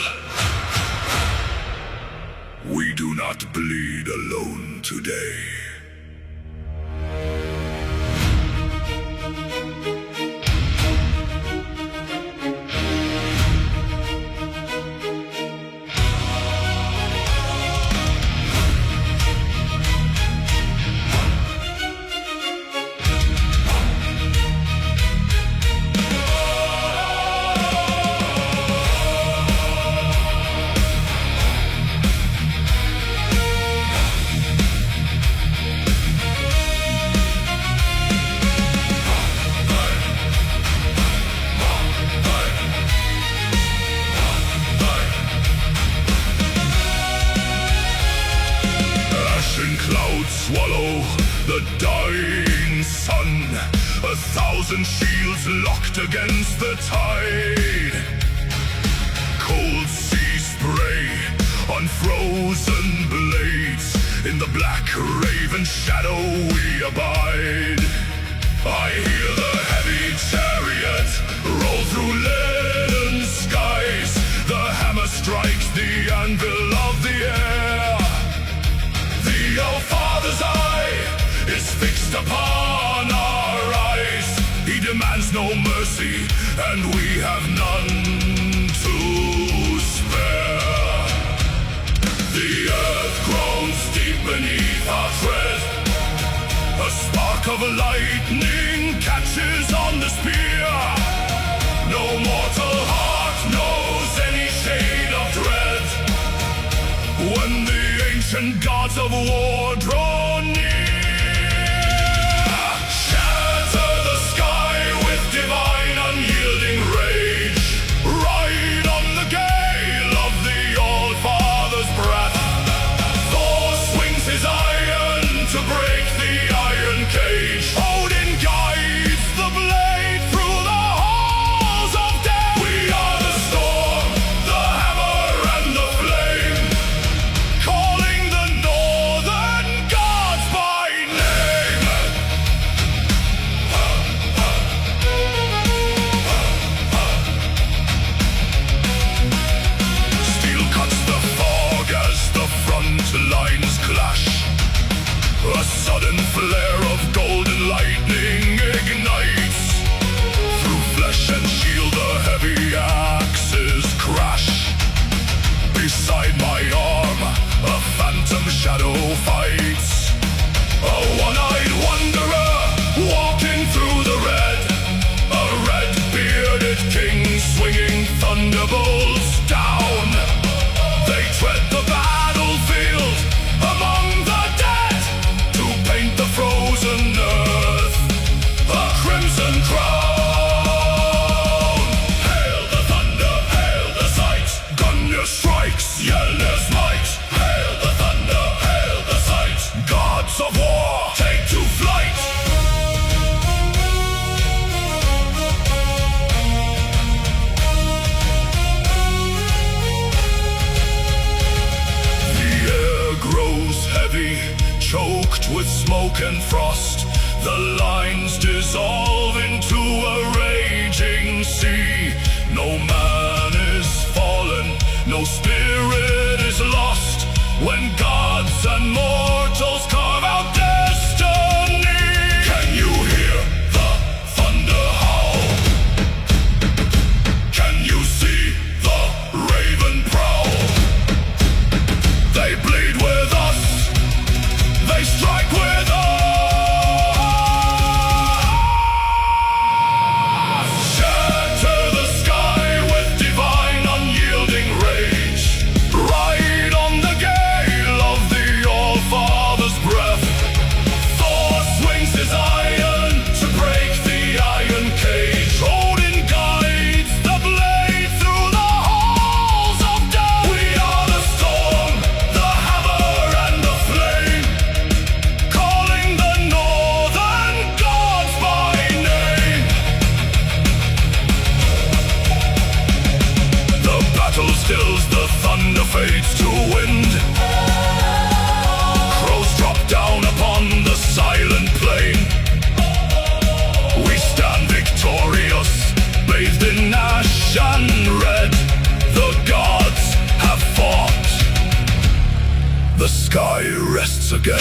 We do not bleed alone today. Swallow the dying sun, 1,000 shields locked against the tide. Cold sea spray on frozen blades, in the black raven shadow we abide. I hear the heavy chariot roll through leaden skies. The hammer strikes the anvil of the air. The All-Father's eye is fixed upon our eyes. He demands no mercy, and we have none to spare. The earth groans deep beneath our tread. A spark of lightning catches on the spear. No mortal heart knows any shade of dread when the ancient gods of war draw near. Shatter the sky with divine unyielding rage. Ride on the gale of the All-Father's breath. Thor swings his iron to break the iron cage. Odin guides the blade through the halls of death. We are the storm, the hammer and the flame, calling the northern gods by name. Steel cuts the fog as the front lines clash. A sudden flare of golden lightning ignites. Through flesh and shield the heavy axes crash. Beside my arm, a phantom shadow fights. A one-eyed wanderer walking through the red. A red-bearded king swinging thunderbolts down. They tread the battlefield among the dead to paint the frozen earth a crimson crown. Hail the thunder, hail the sight. Gungnir strikes, Yelnir's might. Hail the thunder, hail the sight. Gods of war, take to flight. The air grows heavy, choked with smoke and frost. The lines dissolve into a raging sea. No man is fallen, no spirit is lost, when gods and mortals carve out destiny. Can you hear the thunder howl? Can you see the raven prowl? They bleed with us, they strike with us. Shatter the sky with divine unyielding rage. Ride on the sky rests again.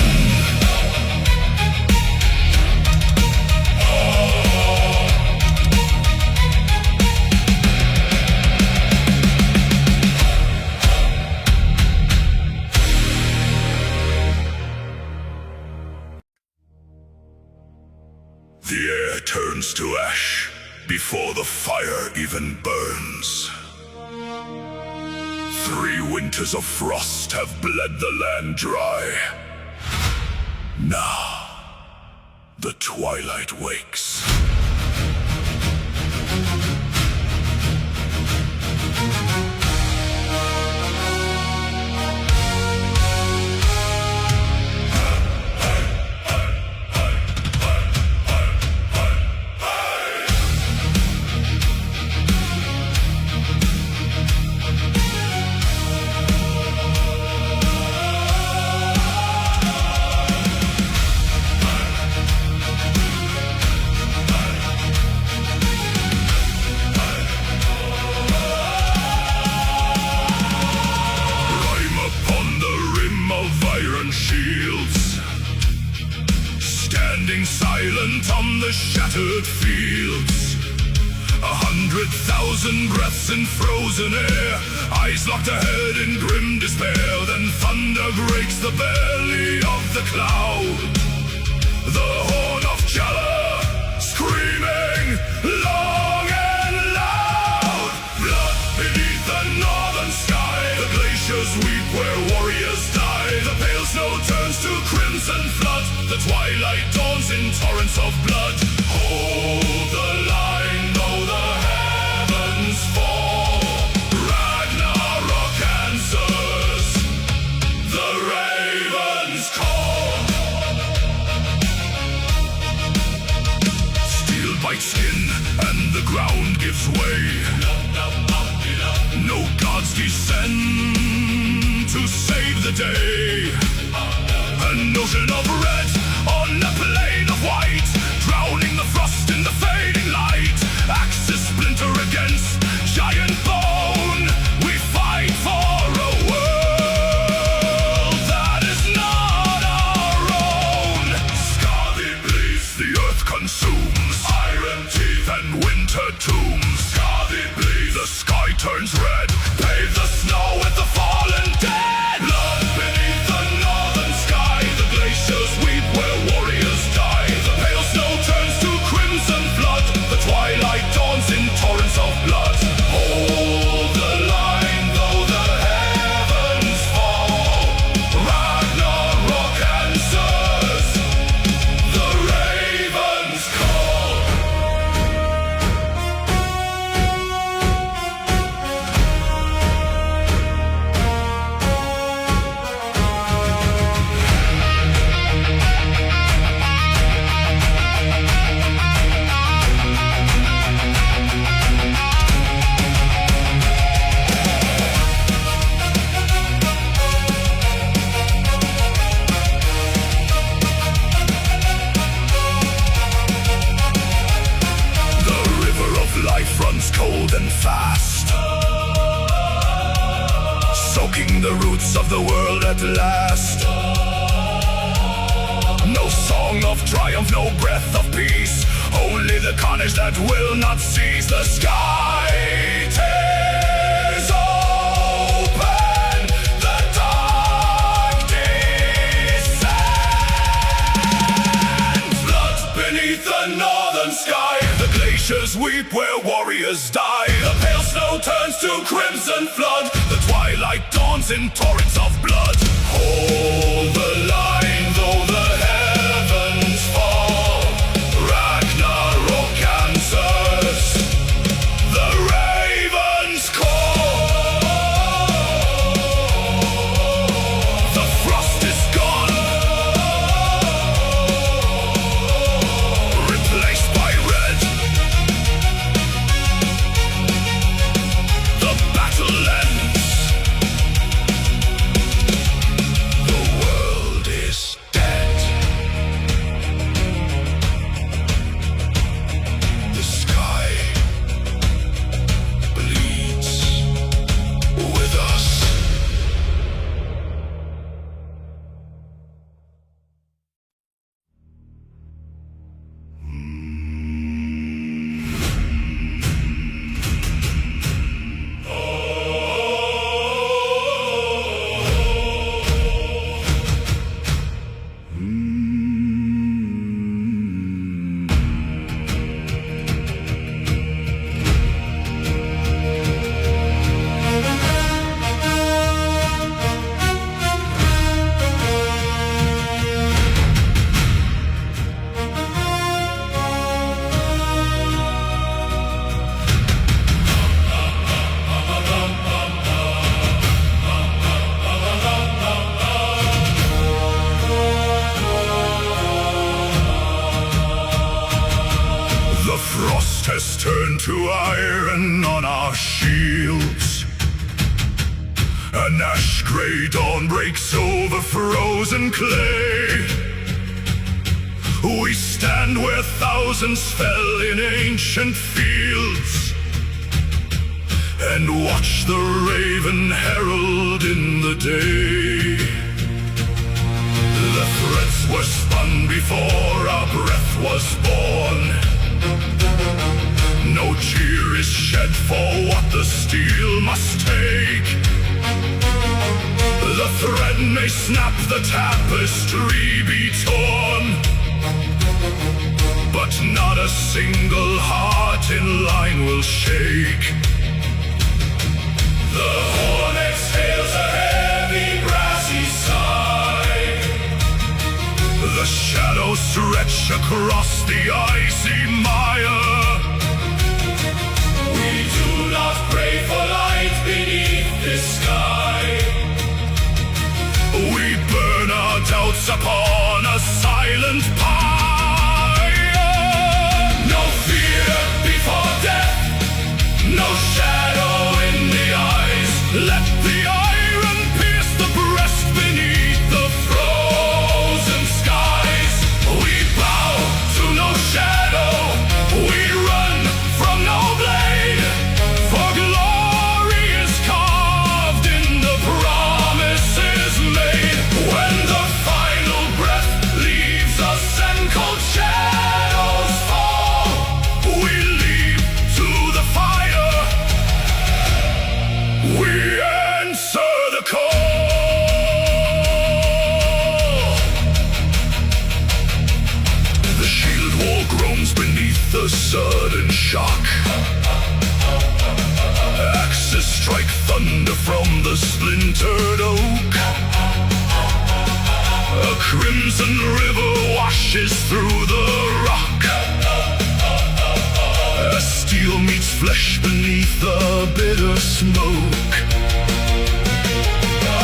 The air turns to ash before the fire even burns. 3 winters of frost have bled the land dry. Now, the twilight wakes. Shields, standing silent on the shattered fields. 100,000 breaths in frozen air, eyes locked ahead in grim despair. Then thunder breaks the belly of the cloud. The horn of Jala, screaming long and loud. Blood beneath the northern sky, the glaciers weep where warriors die. The pale snow turns to crimson flood. The twilight dawns in torrents of blood. Hold the line, though the heavens fall. Ragnarok answers the raven's call. Steel bites skin and the ground gives way. No gods descend to save the day. An ocean of red on a plain of white, drowning the frost in the fading light. Axes splinter against giant bone. We fight for a world that is not our own. Scarly bleeds, the earth consumes. Iron teeth and winter tombs. Scarly bleeds, the sky turns red. Pave the snow with the fallen dead. Blood beneath the northern sky, the glaciers weep where warriors die. The pale snow turns to crimson flood. The twilight dawns in torrents of blood. Hold the line, though the heavens fall. Ragnarok answers the raven's call. Life runs cold and fast, soaking the roots of the world at last. No song of triumph, no breath of peace, only the carnage that will not cease. The sky tears open, the dark descends. Blood beneath the northern sky, the glaciers weep where warriors die. The pale snow turns to crimson flood. The twilight dawns in torrents of blood. Hold the line, though the heavens fall. Ragnarok answers the raven's call. The frost is gone, replaced by red. The battle ends. to iron on our shields. An ash-gray dawn breaks over frozen clay. We stand where thousands fell in ancient fields, and watch the raven herald in the day. The threads were spun before our breath was born. No tear is shed for what the steel must take. The thread may snap, the tapestry be torn, but not a single heart in line will shake. The horn exhales a heavy grassy sigh. The shadows stretch across the icy mire. We do not pray for light beneath this sky. We burn our doubts upon a silent pyre. No fear before death, no shadow in the eyes. Let the iron pierce the breast beneath the frozen skies. We bow to no shadow, we run from no blade, for glory is carved in the promises made. When the final breath leaves us and cold shadows fall, we leap to the fire, we answer the call. The shield wall groans beneath the sudden shock. Axes strike thunder from the splintered oak. A crimson river washes through the rock. As steel meets flesh beneath the bitter smoke,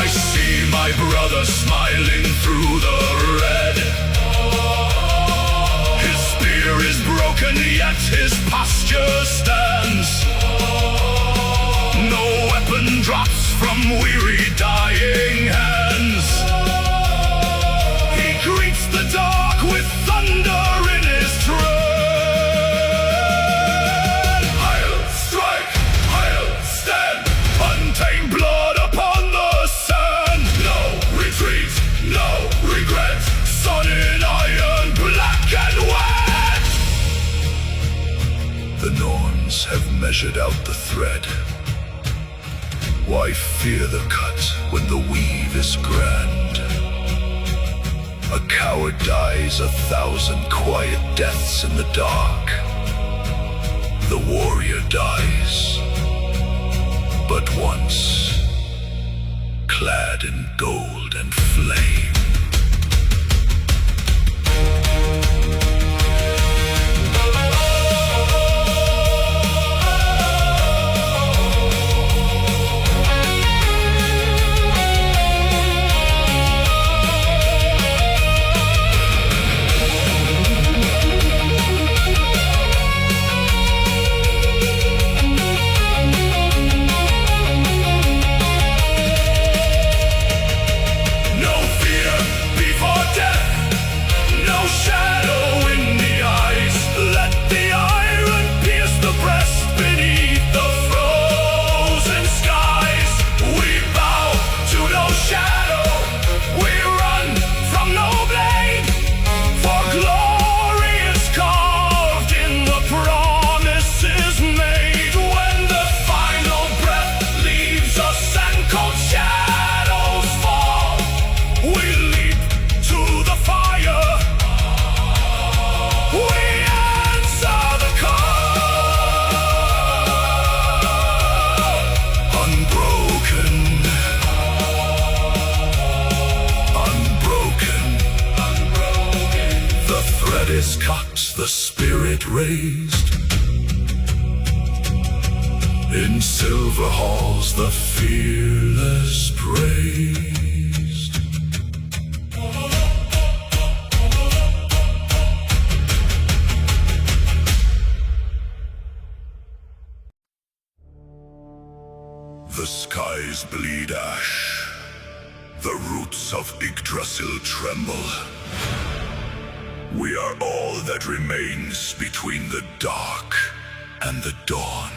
I see my brother smiling through the red. His spear is broken, yet his posture stands. No weapon drops from weary dying hands. He greets the dark with thunder in his tread. I'll strike, I'll stand, untamed blood upon the sand. No retreat, no regret, sun in iron, black and wet. The Norns have measured out the thread. Why fear the cut when the weave is grand? A coward dies 1,000 quiet deaths in the dark. The warrior dies but once, clad in gold and flame. Is cut, the spirit raised. In silver halls the fearless praise. of Yggdrasil tremble. We are all that remains between the dark and the dawn.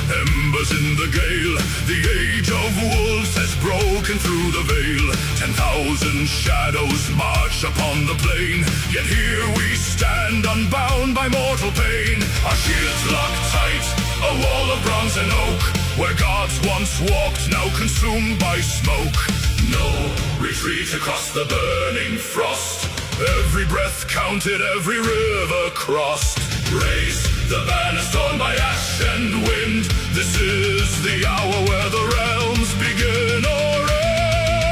Embers in the gale, the age of wolves has broken through the veil. 10,000 shadows march upon the plain, yet here we stand unbound by mortal pain. Our shields lock tight, a wall of bronze and oak, where gods once walked, now consumed by smoke. No retreat across the burning frost, every breath counted, every river crossed. Raise the banners torn by ash and wind. This is the hour where the realms begin or end.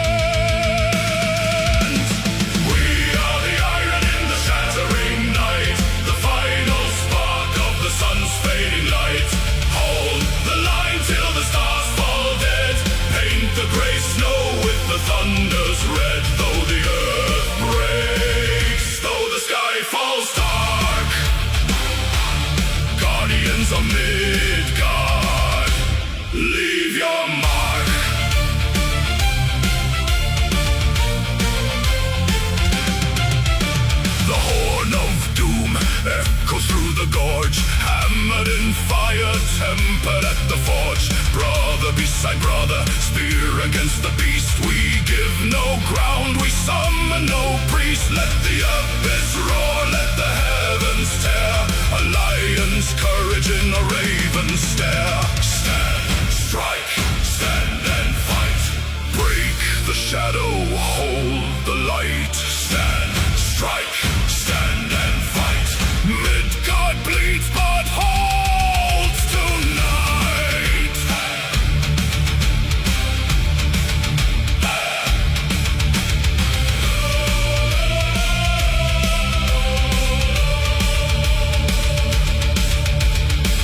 We are the iron in the shattering night, the final spark of the sun's fading light. Hold the line till the stars fall dead. Paint the gray snow with the thunder's red. Though the earth breaks, though the sky falls dark, guardians of Midgard, leave your mark. The horn of doom echoes through the gorge, hammered in fire, tempered at the forge. Brother beside brother, spear against the beast. We give no ground, we summon no priest. Let the abyss roar, let the heavens tear. A lion's courage in a raven's stare. Stand, strike, stand and fight. Break the shadow, hold the light. Stand, strike, stand and fight. Midgard bleeds but holds tonight.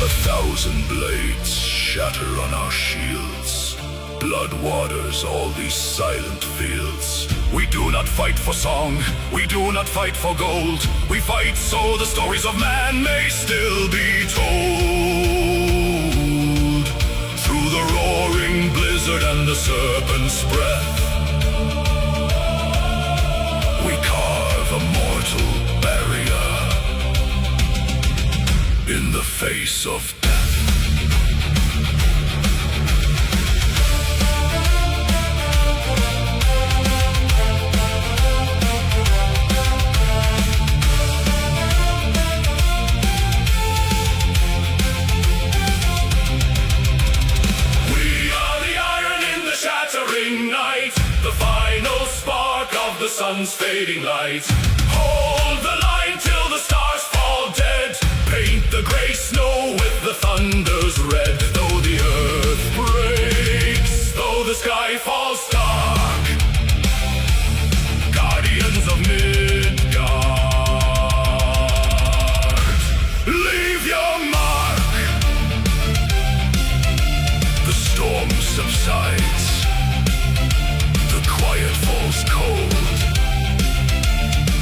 1,000 blades shatter on our shields. Blood waters all these silent fields. We do not fight for song, we do not fight for gold. We fight so the stories of man may still be told. Through the roaring blizzard and the serpent's breath, we carve a mortal barrier in the face of death. Night, the final spark of the sun's fading light. Hold the line till the stars fall dead. Paint the gray snow with the thunder's red. Though the earth breaks, though the sky falls dark, guardians of Midgard, leave your mark. The storm subsides, quiet falls cold,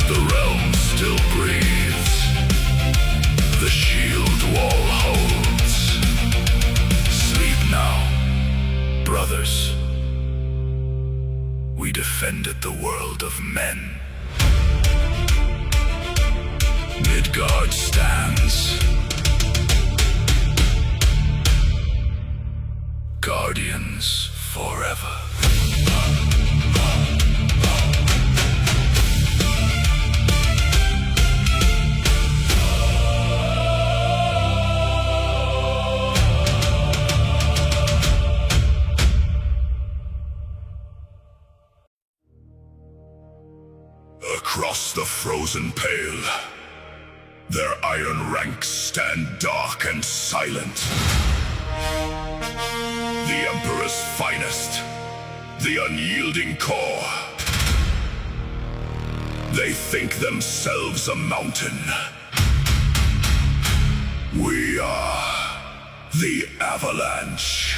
the realm still breathes, the shield wall holds. Sleep now, brothers. We defended the world of men. Midgard stands, guardians forever. Across the frozen pale, their iron ranks stand dark and silent. The Emperor's finest, the unyielding core. They think themselves a mountain. We are the avalanche.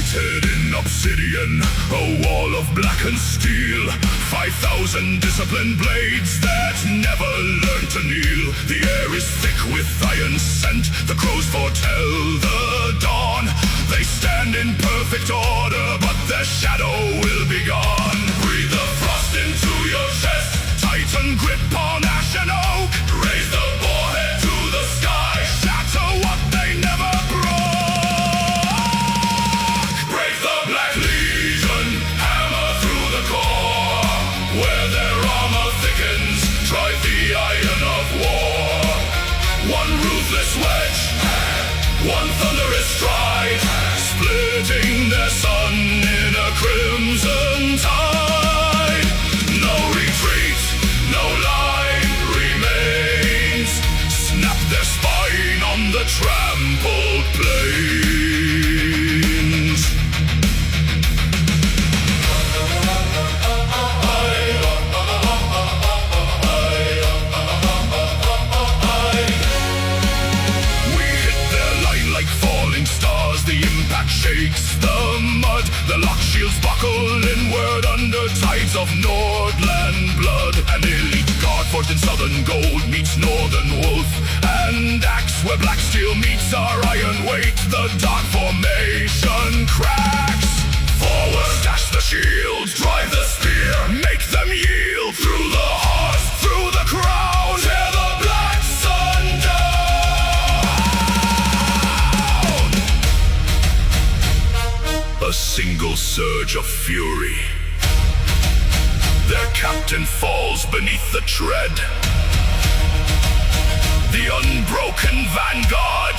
In obsidian, a wall of blackened steel, 5,000 disciplined blades that never learn to kneel. The air is thick with iron scent, the crows foretell the dawn. They stand in perfect order, but their shadow will be gone. Breathe the frost into your chest, tighten grip on ash and oak. Raise the boarhead to the sky, shatter what they never broke. Where their armor thickens, drive the iron of war. One ruthless wedge, one thunderous stride, splitting their sun in a crimson tide. No retreat, no line remains. Snap their spine on the trampled plains. Shakes the mud, the lock shields buckle inward under tides of Nordland blood. An elite guard forged in southern gold meets northern wolf and axe, where black steel meets our iron weight. The dark formation cracks. Forward dash the shields, drive the spear, make them yield. Through the heart, through the crown, tear the black sun down. A single surge of fury, their captain falls beneath the tread. The unbroken vanguard.